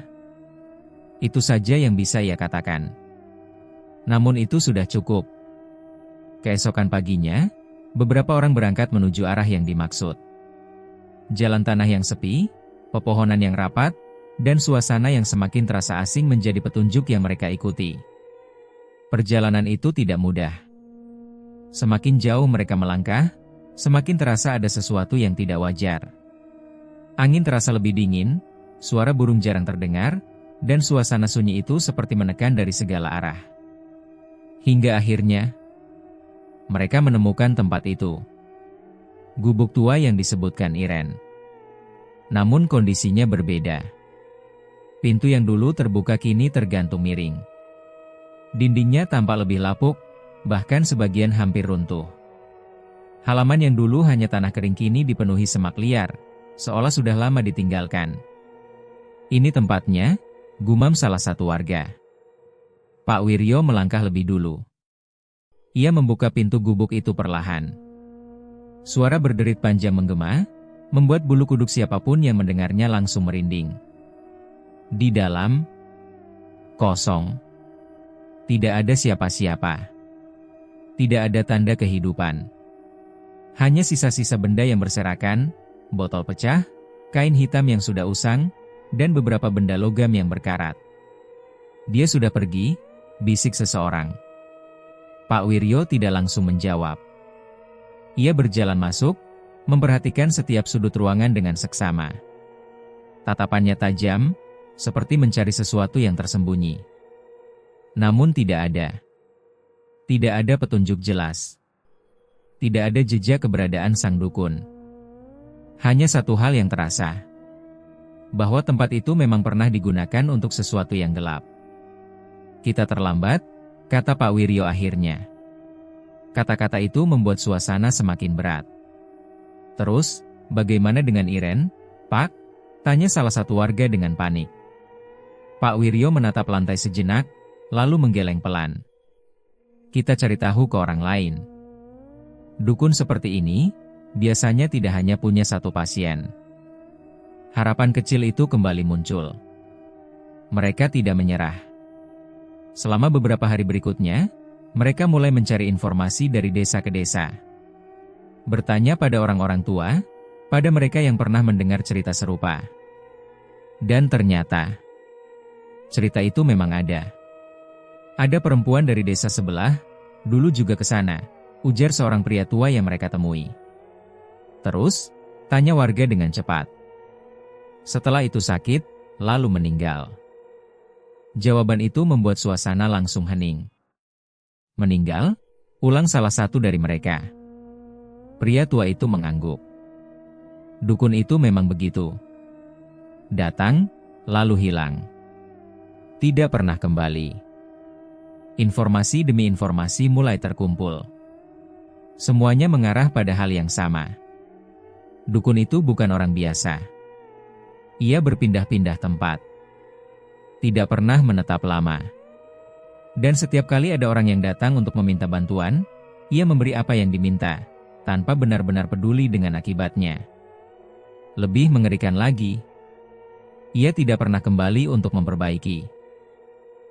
Itu saja yang bisa ia katakan. Namun itu sudah cukup. Keesokan paginya, beberapa orang berangkat menuju arah yang dimaksud. Jalan tanah yang sepi, pepohonan yang rapat, dan suasana yang semakin terasa asing menjadi petunjuk yang mereka ikuti. Perjalanan itu tidak mudah. Semakin jauh mereka melangkah, semakin terasa ada sesuatu yang tidak wajar. Angin terasa lebih dingin, suara burung jarang terdengar, dan suasana sunyi itu seperti menekan dari segala arah. Hingga akhirnya, mereka menemukan tempat itu. Gubuk tua yang disebutkan Irene. Namun kondisinya berbeda. Pintu yang dulu terbuka kini tergantung miring. Dindingnya tampak lebih lapuk, bahkan sebagian hampir runtuh. Halaman yang dulu hanya tanah kering kini dipenuhi semak liar, seolah sudah lama ditinggalkan. "Ini tempatnya," gumam salah satu warga. Pak Wiryo melangkah lebih dulu. Ia membuka pintu gubuk itu perlahan. Suara berderit panjang menggema, membuat bulu kuduk siapapun yang mendengarnya langsung merinding. Di dalam, kosong. Tidak ada siapa-siapa. Tidak ada tanda kehidupan. Hanya sisa-sisa benda yang berserakan, botol pecah, kain hitam yang sudah usang, dan beberapa benda logam yang berkarat. "Dia sudah pergi," bisik seseorang. Pak Wiryo tidak langsung menjawab. Ia berjalan masuk, memperhatikan setiap sudut ruangan dengan seksama. Tatapannya tajam, seperti mencari sesuatu yang tersembunyi. Namun tidak ada. Tidak ada petunjuk jelas. Tidak ada jejak keberadaan sang dukun. Hanya satu hal yang terasa. Bahwa tempat itu memang pernah digunakan untuk sesuatu yang gelap. "Kita terlambat," kata Pak Wiryo akhirnya. Kata-kata itu membuat suasana semakin berat. "Terus, bagaimana dengan Irene, Pak?" tanya salah satu warga dengan panik. Pak Wiryo menatap lantai sejenak, lalu menggeleng pelan. "Kita cari tahu ke orang lain. Dukun seperti ini, biasanya tidak hanya punya satu pasien." Harapan kecil itu kembali muncul. Mereka tidak menyerah. Selama beberapa hari berikutnya, mereka mulai mencari informasi dari desa ke desa. Bertanya pada orang-orang tua, pada mereka yang pernah mendengar cerita serupa. Dan ternyata, cerita itu memang ada. Ada perempuan dari desa sebelah, dulu juga ke sana, ujar seorang pria tua yang mereka temui. Terus, tanya warga dengan cepat. Setelah itu sakit, lalu meninggal. Jawaban itu membuat suasana langsung hening. Meninggal? Ulang salah satu dari mereka. Pria tua itu mengangguk. Dukun itu memang begitu. Datang, lalu hilang. Tidak pernah kembali. Informasi demi informasi mulai terkumpul. Semuanya mengarah pada hal yang sama. Dukun itu bukan orang biasa. Ia berpindah-pindah tempat. Tidak pernah menetap lama. Dan setiap kali ada orang yang datang untuk meminta bantuan, ia memberi apa yang diminta, tanpa benar-benar peduli dengan akibatnya. Lebih mengerikan lagi, ia tidak pernah kembali untuk memperbaiki.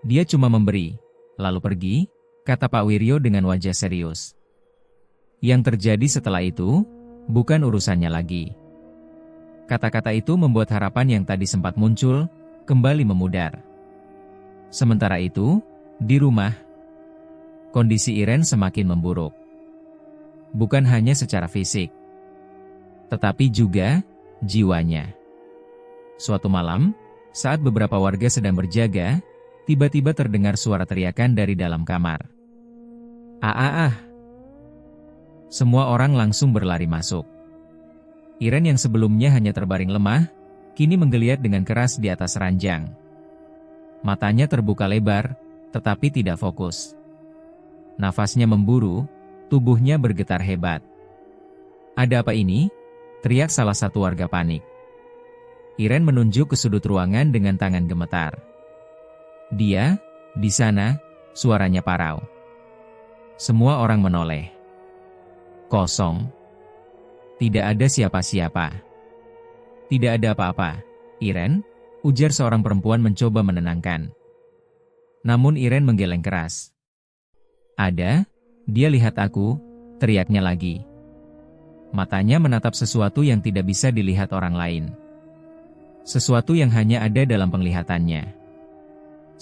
Dia cuma memberi, lalu pergi, kata Pak Wiryo dengan wajah serius. Yang terjadi setelah itu, bukan urusannya lagi. Kata-kata itu membuat harapan yang tadi sempat muncul, kembali memudar. Sementara itu, di rumah, kondisi Iren semakin memburuk. Bukan hanya secara fisik, tetapi juga jiwanya. Suatu malam, saat beberapa warga sedang berjaga, tiba-tiba terdengar suara teriakan dari dalam kamar. "Ah!" Semua orang langsung berlari masuk. Iren yang sebelumnya hanya terbaring lemah, kini menggeliat dengan keras di atas ranjang. Matanya terbuka lebar, tetapi tidak fokus. Nafasnya memburu, tubuhnya bergetar hebat. "Ada apa ini?" teriak salah satu warga panik. Iren menunjuk ke sudut ruangan dengan tangan gemetar. "Dia, di sana," suaranya parau. Semua orang menoleh. Kosong. Tidak ada siapa-siapa. "Tidak ada apa-apa, Iren," ujar seorang perempuan mencoba menenangkan. Namun Iren menggeleng keras. "Ada, dia lihat aku," teriaknya lagi. Matanya menatap sesuatu yang tidak bisa dilihat orang lain. Sesuatu yang hanya ada dalam penglihatannya.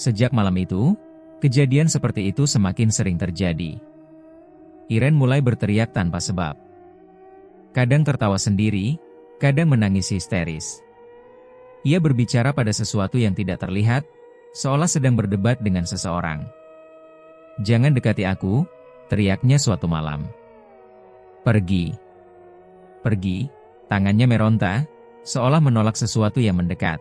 Sejak malam itu, kejadian seperti itu semakin sering terjadi. Iren mulai berteriak tanpa sebab. Kadang tertawa sendiri, kadang menangis histeris. Ia berbicara pada sesuatu yang tidak terlihat, seolah sedang berdebat dengan seseorang. "Jangan dekati aku," teriaknya suatu malam. "Pergi. Pergi," tangannya meronta, seolah menolak sesuatu yang mendekat.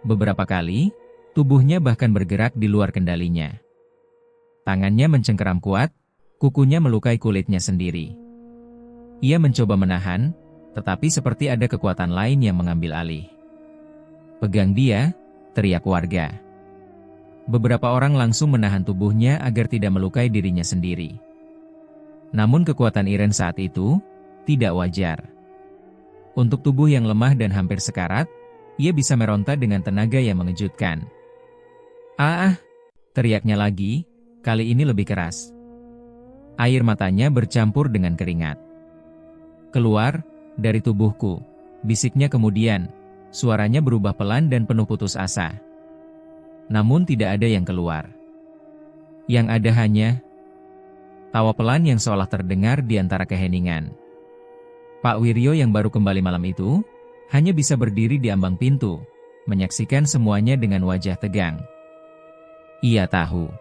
Beberapa kali, tubuhnya bahkan bergerak di luar kendalinya. Tangannya mencengkeram kuat, kukunya melukai kulitnya sendiri. Ia mencoba menahan, tetapi seperti ada kekuatan lain yang mengambil alih. "Pegang dia," teriak warga. Beberapa orang langsung menahan tubuhnya agar tidak melukai dirinya sendiri. Namun kekuatan Iren saat itu tidak wajar. Untuk tubuh yang lemah dan hampir sekarat, ia bisa meronta dengan tenaga yang mengejutkan. "Ah!" teriaknya lagi, kali ini lebih keras. Air matanya bercampur dengan keringat. "Keluar dari tubuhku," bisiknya kemudian. Suaranya berubah pelan dan penuh putus asa. Namun tidak ada yang keluar. Yang ada hanya tawa pelan yang seolah terdengar di antara keheningan. Pak Wiryo yang baru kembali malam itu, hanya bisa berdiri di ambang pintu, menyaksikan semuanya dengan wajah tegang. Ia tahu,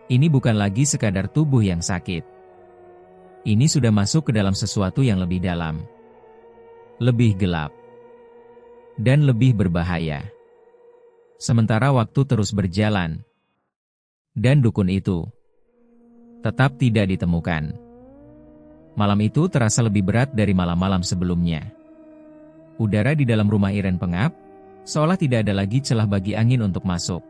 ini bukan lagi sekadar tubuh yang sakit. Ini sudah masuk ke dalam sesuatu yang lebih dalam, lebih gelap, dan lebih berbahaya. Sementara waktu terus berjalan, dan dukun itu tetap tidak ditemukan. Malam itu terasa lebih berat dari malam-malam sebelumnya. Udara di dalam rumah Iren pengap, seolah tidak ada lagi celah bagi angin untuk masuk.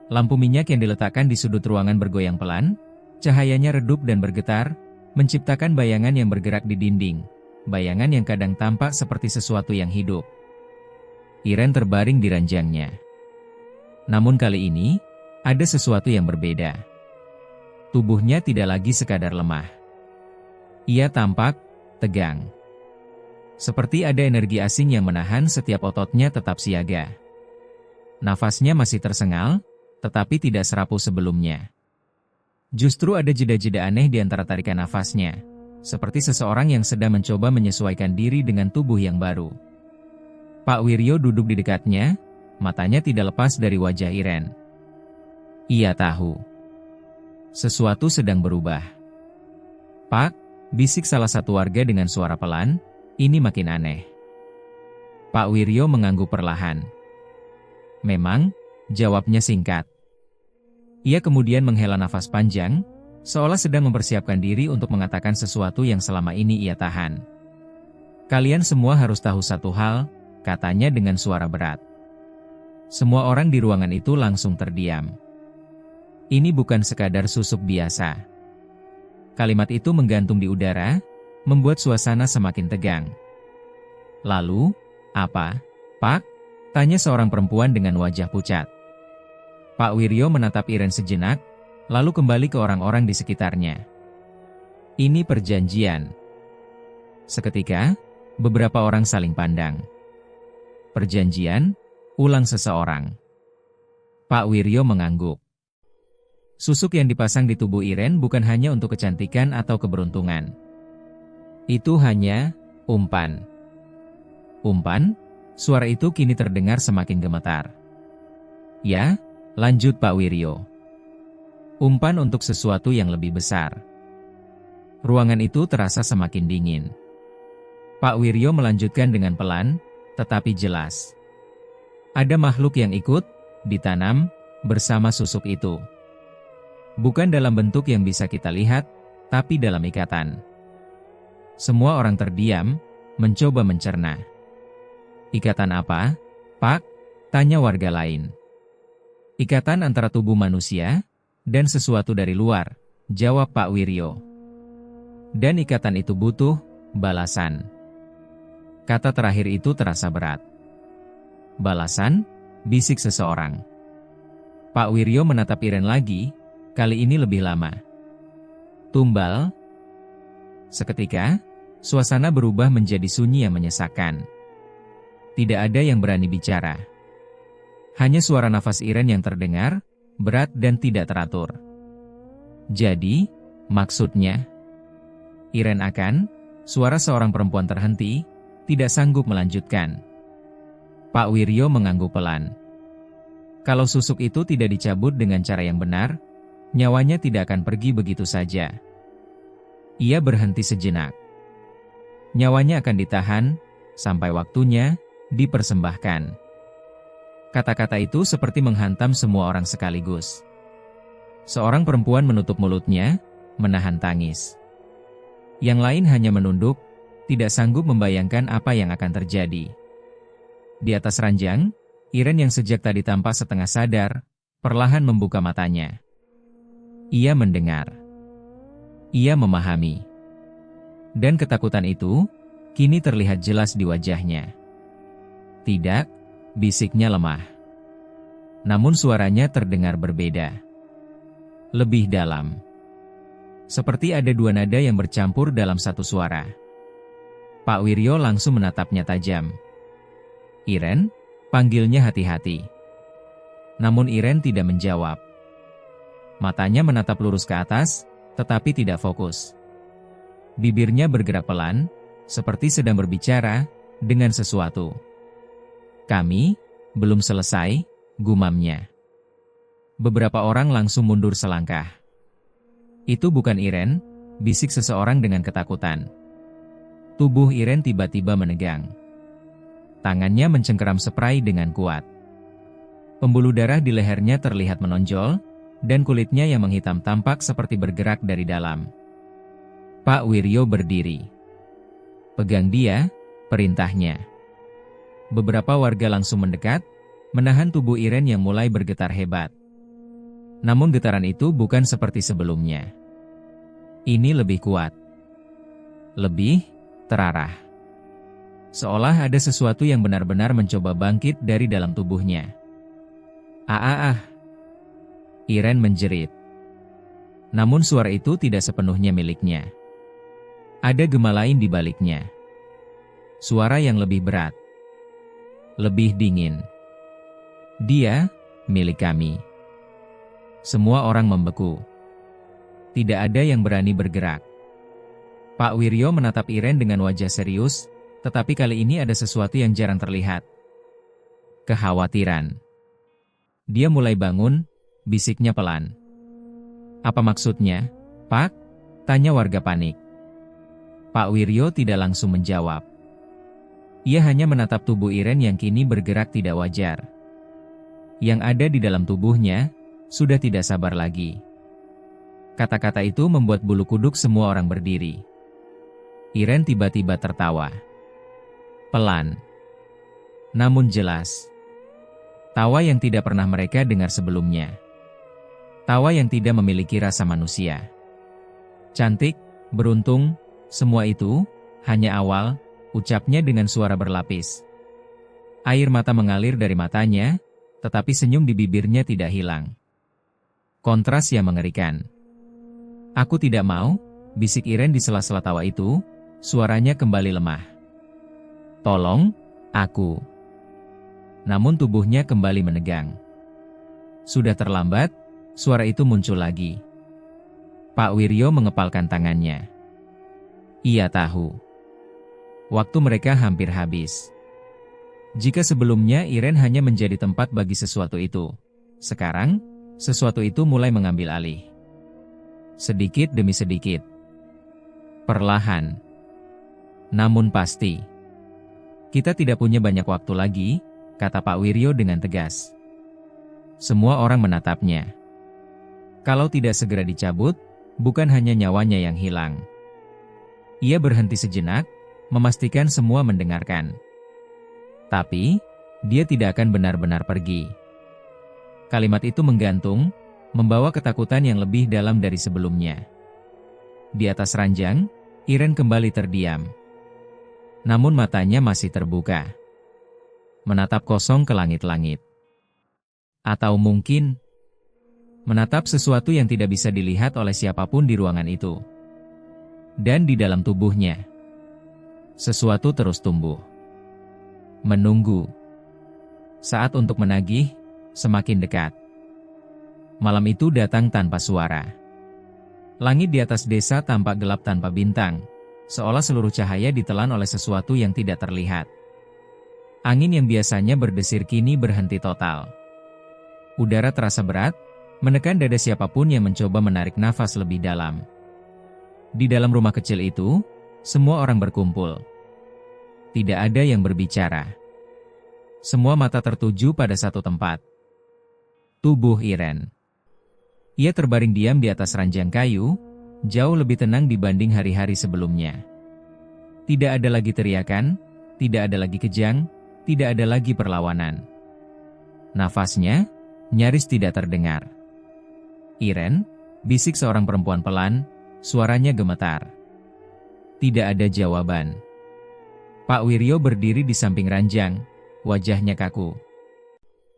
Lampu minyak yang diletakkan di sudut ruangan bergoyang pelan, cahayanya redup dan bergetar, menciptakan bayangan yang bergerak di dinding, bayangan yang kadang tampak seperti sesuatu yang hidup. Iren terbaring di ranjangnya. Namun kali ini, ada sesuatu yang berbeda. Tubuhnya tidak lagi sekadar lemah. Ia tampak tegang. Seperti ada energi asing yang menahan setiap ototnya tetap siaga. Nafasnya masih tersengal, tetapi tidak serapuh sebelumnya. Justru ada jeda-jeda aneh di antara tarikan nafasnya, seperti seseorang yang sedang mencoba menyesuaikan diri dengan tubuh yang baru. Pak Wiryo duduk di dekatnya, matanya tidak lepas dari wajah Iren. Ia tahu sesuatu sedang berubah. "Pak," bisik salah satu warga dengan suara pelan, "ini makin aneh." Pak Wiryo mengangguk perlahan. "Memang," jawabnya singkat. Ia kemudian menghela nafas panjang, seolah sedang mempersiapkan diri untuk mengatakan sesuatu yang selama ini ia tahan. "Kalian semua harus tahu satu hal," katanya dengan suara berat. Semua orang di ruangan itu langsung terdiam. Ini bukan sekadar susuk biasa. Kalimat itu menggantung di udara, membuat suasana semakin tegang. "Lalu, apa, Pak?" tanya seorang perempuan dengan wajah pucat. Pak Wiryo menatap Iren sejenak, lalu kembali ke orang-orang di sekitarnya. "Ini perjanjian." Seketika, beberapa orang saling pandang. "Perjanjian?" ulang seseorang. Pak Wiryo mengangguk. Susuk yang dipasang di tubuh Iren bukan hanya untuk kecantikan atau keberuntungan. Itu hanya umpan. "Umpan?" Suara itu kini terdengar semakin gemetar. "Ya," lanjut Pak Wiryo. "Umpan untuk sesuatu yang lebih besar." Ruangan itu terasa semakin dingin. Pak Wiryo melanjutkan dengan pelan, tetapi jelas. Ada makhluk yang ikut ditanam bersama susuk itu. Bukan dalam bentuk yang bisa kita lihat, tapi dalam ikatan. Semua orang terdiam, mencoba mencerna. "Ikatan apa, Pak?" tanya warga lain. "Ikatan antara tubuh manusia dan sesuatu dari luar," jawab Pak Wiryo. "Dan ikatan itu butuh balasan." Kata terakhir itu terasa berat. "Balasan?" bisik seseorang. Pak Wiryo menatap Iren lagi, kali ini lebih lama. "Tumbal." Seketika, suasana berubah menjadi sunyi yang menyesakkan. Tidak ada yang berani bicara. Hanya suara nafas Iren yang terdengar, berat dan tidak teratur. "Jadi, maksudnya?" Iren akan, suara seorang perempuan terhenti, tidak sanggup melanjutkan. Pak Wiryo mengangguk pelan. Kalau susuk itu tidak dicabut dengan cara yang benar, nyawanya tidak akan pergi begitu saja. Ia berhenti sejenak. Nyawanya akan ditahan, sampai waktunya dipersembahkan. Kata-kata itu seperti menghantam semua orang sekaligus. Seorang perempuan menutup mulutnya, menahan tangis. Yang lain hanya menunduk, tidak sanggup membayangkan apa yang akan terjadi. Di atas ranjang, Iren yang sejak tadi tampak setengah sadar, perlahan membuka matanya. Ia mendengar. Ia memahami. Dan ketakutan itu, kini terlihat jelas di wajahnya. "Tidak," bisiknya lemah. Namun suaranya terdengar berbeda. Lebih dalam. Seperti ada dua nada yang bercampur dalam satu suara. Pak Wiryo langsung menatapnya tajam. "Iren?" panggilnya hati-hati. Namun Iren tidak menjawab. Matanya menatap lurus ke atas, tetapi tidak fokus. Bibirnya bergerak pelan, seperti sedang berbicara dengan sesuatu. "Kami belum selesai," gumamnya. Beberapa orang langsung mundur selangkah. "Itu bukan Iren," bisik seseorang dengan ketakutan. Tubuh Iren tiba-tiba menegang. Tangannya mencengkeram spray dengan kuat. Pembuluh darah di lehernya terlihat menonjol, dan kulitnya yang menghitam tampak seperti bergerak dari dalam. Pak Wiryo berdiri. "Pegang dia," perintahnya. Beberapa warga langsung mendekat, menahan tubuh Iren yang mulai bergetar hebat. Namun getaran itu bukan seperti sebelumnya. Ini lebih kuat. Lebih terarah. Seolah ada sesuatu yang benar-benar mencoba bangkit dari dalam tubuhnya. Ah ah ah, Iren menjerit. Namun suara itu tidak sepenuhnya miliknya. Ada gema lain di baliknya. Suara yang lebih berat. Lebih dingin. Dia, milik kami. Semua orang membeku. Tidak ada yang berani bergerak. Pak Wiryo menatap Iren dengan wajah serius, tetapi kali ini ada sesuatu yang jarang terlihat. Kekhawatiran. Dia mulai bangun, bisiknya pelan. Apa maksudnya, Pak? Tanya warga panik. Pak Wiryo tidak langsung menjawab. Ia hanya menatap tubuh Iren yang kini bergerak tidak wajar. Yang ada di dalam tubuhnya, sudah tidak sabar lagi. Kata-kata itu membuat bulu kuduk semua orang berdiri. Iren tiba-tiba tertawa. Pelan. Namun jelas. Tawa yang tidak pernah mereka dengar sebelumnya. Tawa yang tidak memiliki rasa manusia. Cantik, beruntung, semua itu hanya awal, ucapnya dengan suara berlapis. Air mata mengalir dari matanya, tetapi senyum di bibirnya tidak hilang. Kontras yang mengerikan. Aku tidak mau, bisik Iren di sela-sela tawa itu, suaranya kembali lemah. Tolong, aku. Namun tubuhnya kembali menegang. Sudah terlambat, suara itu muncul lagi. Pak Wiryo mengepalkan tangannya. Ia tahu. Waktu mereka hampir habis. Jika sebelumnya Iren hanya menjadi tempat bagi sesuatu itu, sekarang, sesuatu itu mulai mengambil alih. Sedikit demi sedikit. Perlahan. Namun pasti. Kita tidak punya banyak waktu lagi, kata Pak Wiryo dengan tegas. Semua orang menatapnya. Kalau tidak segera dicabut, bukan hanya nyawanya yang hilang. Ia berhenti sejenak, memastikan semua mendengarkan. Tapi, dia tidak akan benar-benar pergi. Kalimat itu menggantung, membawa ketakutan yang lebih dalam dari sebelumnya. Di atas ranjang, Iren kembali terdiam. Namun matanya masih terbuka. Menatap kosong ke langit-langit. Atau mungkin menatap sesuatu yang tidak bisa dilihat oleh siapapun di ruangan itu. Dan di dalam tubuhnya, sesuatu terus tumbuh. Menunggu. Saat untuk menagih, semakin dekat. Malam itu datang tanpa suara. Langit di atas desa tampak gelap tanpa bintang, seolah seluruh cahaya ditelan oleh sesuatu yang tidak terlihat. Angin yang biasanya berdesir kini berhenti total. Udara terasa berat, menekan dada siapapun yang mencoba menarik nafas lebih dalam. Di dalam rumah kecil itu, semua orang berkumpul. Tidak ada yang berbicara. Semua mata tertuju pada satu tempat. Tubuh Iren. Ia terbaring diam di atas ranjang kayu, jauh lebih tenang dibanding hari-hari sebelumnya. Tidak ada lagi teriakan, tidak ada lagi kejang, tidak ada lagi perlawanan. Nafasnya nyaris tidak terdengar. Iren, bisik seorang perempuan pelan, suaranya gemetar. Tidak ada jawaban. Pak Wiryo berdiri di samping ranjang, wajahnya kaku.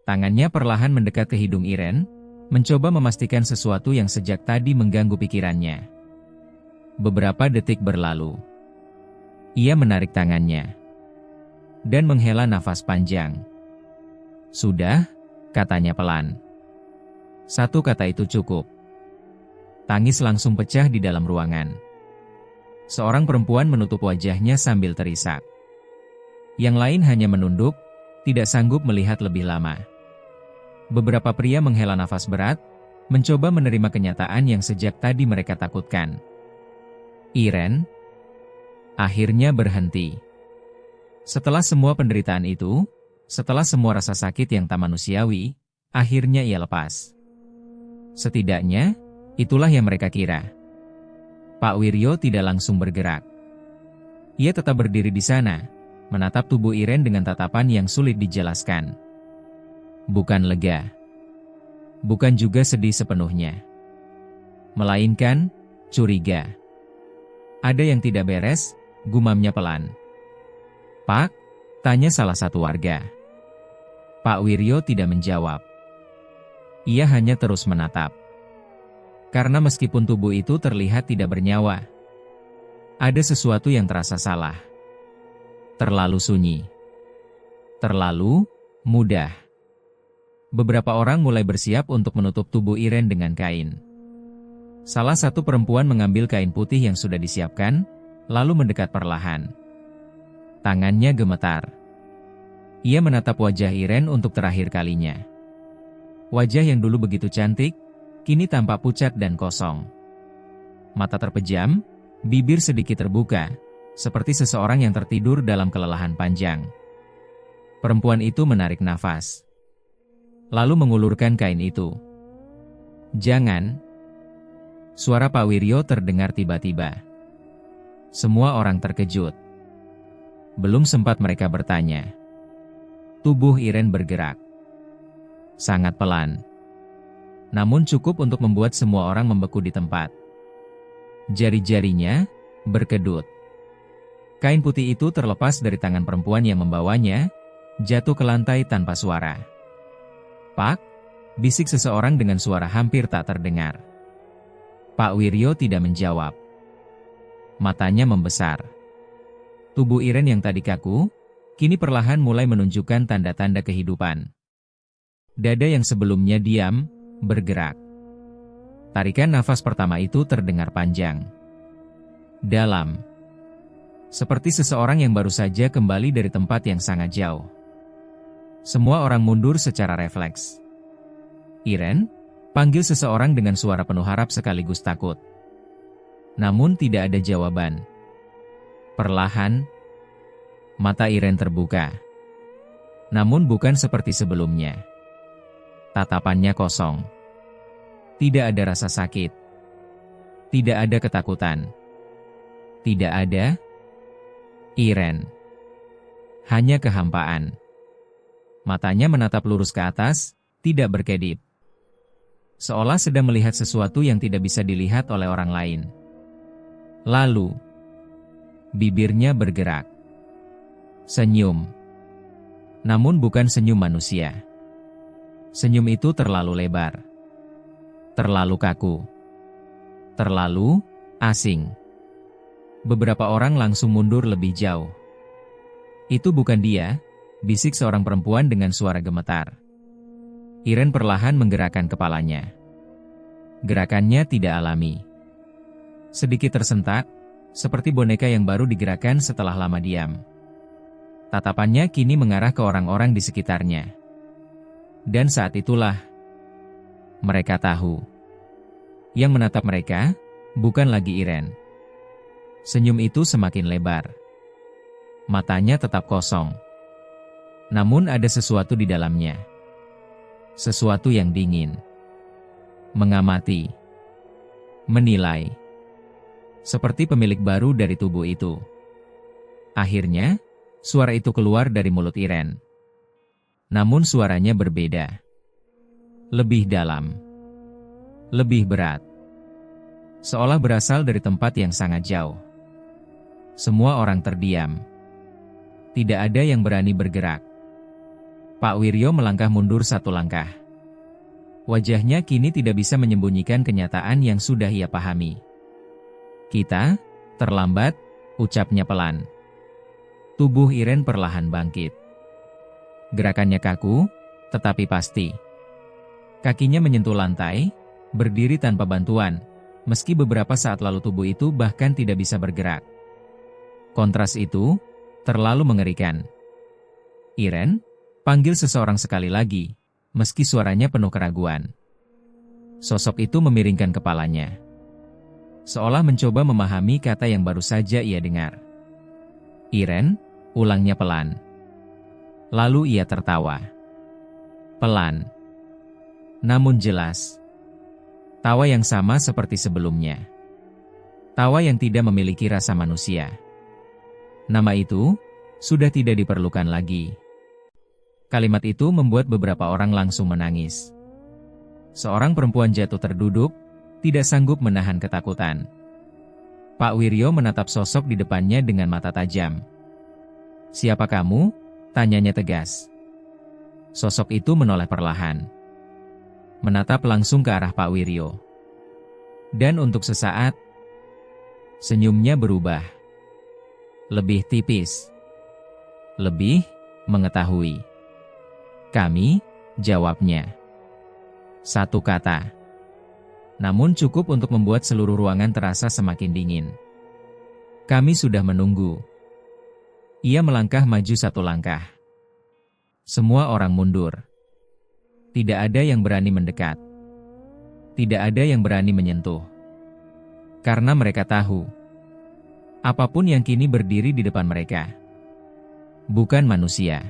Tangannya perlahan mendekat ke hidung Iren, mencoba memastikan sesuatu yang sejak tadi mengganggu pikirannya. Beberapa detik berlalu. Ia menarik tangannya dan menghela nafas panjang. Sudah, katanya pelan. Satu kata itu cukup. Tangis langsung pecah di dalam ruangan. Seorang perempuan menutup wajahnya sambil terisak. Yang lain hanya menunduk, tidak sanggup melihat lebih lama. Beberapa pria menghela nafas berat, mencoba menerima kenyataan yang sejak tadi mereka takutkan. Iren akhirnya berhenti. Setelah semua penderitaan itu, setelah semua rasa sakit yang tak manusiawi, akhirnya ia lepas. Setidaknya, itulah yang mereka kira. Pak Wiryo tidak langsung bergerak. Ia tetap berdiri di sana, menatap tubuh Iren dengan tatapan yang sulit dijelaskan. Bukan lega. Bukan juga sedih sepenuhnya. Melainkan, curiga. Ada yang tidak beres, gumamnya pelan. Pak, tanya salah satu warga. Pak Wiryo tidak menjawab. Ia hanya terus menatap. Karena meskipun tubuh itu terlihat tidak bernyawa, ada sesuatu yang terasa salah. Terlalu sunyi. Terlalu mudah. Beberapa orang mulai bersiap untuk menutup tubuh Iren dengan kain. Salah satu perempuan mengambil kain putih yang sudah disiapkan, lalu mendekat perlahan. Tangannya gemetar. Ia menatap wajah Iren untuk terakhir kalinya. Wajah yang dulu begitu cantik, kini tampak pucat dan kosong. Mata terpejam, bibir sedikit terbuka, seperti seseorang yang tertidur dalam kelelahan panjang. Perempuan itu menarik nafas, lalu mengulurkan kain itu. "Jangan!" Suara Pak Wiryo terdengar tiba-tiba. Semua orang terkejut. Belum sempat mereka bertanya, tubuh Iren bergerak. Sangat pelan. Namun cukup untuk membuat semua orang membeku di tempat. Jari-jarinya berkedut. Kain putih itu terlepas dari tangan perempuan yang membawanya, jatuh ke lantai tanpa suara. "Pak," bisik seseorang dengan suara hampir tak terdengar. Pak Wiryo tidak menjawab. Matanya membesar. Tubuh Iren yang tadi kaku, kini perlahan mulai menunjukkan tanda-tanda kehidupan. Dada yang sebelumnya diam, bergerak. Tarikan nafas pertama itu terdengar panjang. Dalam. Seperti seseorang yang baru saja kembali dari tempat yang sangat jauh. Semua orang mundur secara refleks. "Iren?" panggil seseorang dengan suara penuh harap sekaligus takut. Namun tidak ada jawaban. Perlahan, mata Iren terbuka. Namun bukan seperti sebelumnya. Tatapannya kosong. Tidak ada rasa sakit. Tidak ada ketakutan. Tidak ada Iren. Hanya kehampaan. Matanya menatap lurus ke atas, tidak berkedip. Seolah sedang melihat sesuatu yang tidak bisa dilihat oleh orang lain. Lalu, bibirnya bergerak. Senyum. Namun bukan senyum manusia. Senyum itu terlalu lebar. Terlalu kaku. Terlalu asing. Beberapa orang langsung mundur lebih jauh. "Itu bukan dia," bisik seorang perempuan dengan suara gemetar. Iren perlahan menggerakkan kepalanya. Gerakannya tidak alami. Sedikit tersentak, seperti boneka yang baru digerakkan setelah lama diam. Tatapannya kini mengarah ke orang-orang di sekitarnya. Dan saat itulah, mereka tahu. Yang menatap mereka, bukan lagi Iren. Senyum itu semakin lebar. Matanya tetap kosong. Namun ada sesuatu di dalamnya. Sesuatu yang dingin. Mengamati. Menilai. Seperti pemilik baru dari tubuh itu. Akhirnya, suara itu keluar dari mulut Iren. Namun suaranya berbeda. Lebih dalam. Lebih berat. Seolah berasal dari tempat yang sangat jauh. Semua orang terdiam. Tidak ada yang berani bergerak. Pak Wiryo melangkah mundur satu langkah. Wajahnya kini tidak bisa menyembunyikan kenyataan yang sudah ia pahami. "Kita terlambat," ucapnya pelan. Tubuh Iren perlahan bangkit. Gerakannya kaku, tetapi pasti. Kakinya menyentuh lantai, berdiri tanpa bantuan, meski beberapa saat lalu tubuh itu bahkan tidak bisa bergerak. Kontras itu terlalu mengerikan. "Iren?" panggil seseorang sekali lagi, meski suaranya penuh keraguan. Sosok itu memiringkan kepalanya. Seolah mencoba memahami kata yang baru saja ia dengar. "Iren?" ulangnya pelan. Lalu ia tertawa. Pelan. Namun jelas. Tawa yang sama seperti sebelumnya. Tawa yang tidak memiliki rasa manusia. Nama itu sudah tidak diperlukan lagi. Kalimat itu membuat beberapa orang langsung menangis. Seorang perempuan jatuh terduduk, tidak sanggup menahan ketakutan. Pak Wiryo menatap sosok di depannya dengan mata tajam. "Siapa kamu?" tanyanya tegas. Sosok itu menoleh perlahan. menatap langsung ke arah Pak Wiryo. Dan untuk sesaat, senyumnya berubah. Lebih tipis. Lebih mengetahui. Kami, jawabnya. Satu kata. Namun cukup untuk membuat seluruh ruangan terasa semakin dingin. Kami sudah menunggu. Ia melangkah maju satu langkah. Semua orang mundur. Tidak ada yang berani mendekat. Tidak ada yang berani menyentuh. Karena mereka tahu, apapun yang kini berdiri di depan mereka, bukan manusia.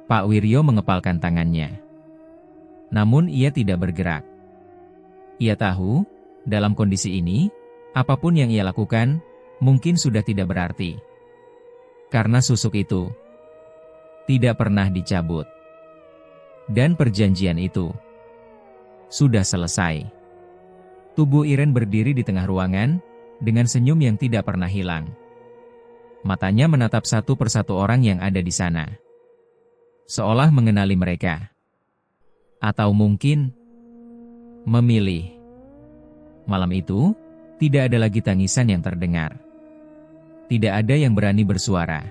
Pak Wiryo mengepalkan tangannya. Namun ia tidak bergerak. Ia tahu, dalam kondisi ini, apapun yang ia lakukan, mungkin sudah tidak berarti. Karena susuk itu tidak pernah dicabut. Dan perjanjian itu sudah selesai. Tubuh Iren berdiri di tengah ruangan, dengan senyum yang tidak pernah hilang. Matanya menatap satu persatu orang yang ada di sana. Seolah mengenali mereka. Atau mungkin memilih. Malam itu, tidak ada lagi tangisan yang terdengar. Tidak ada yang berani bersuara.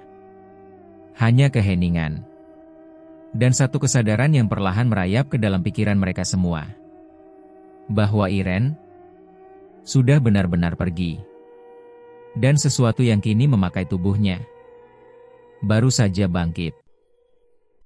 Hanya keheningan. Dan satu kesadaran yang perlahan merayap ke dalam pikiran mereka semua. Bahwa Iren sudah benar-benar pergi. Dan sesuatu yang kini memakai tubuhnya baru saja bangkit.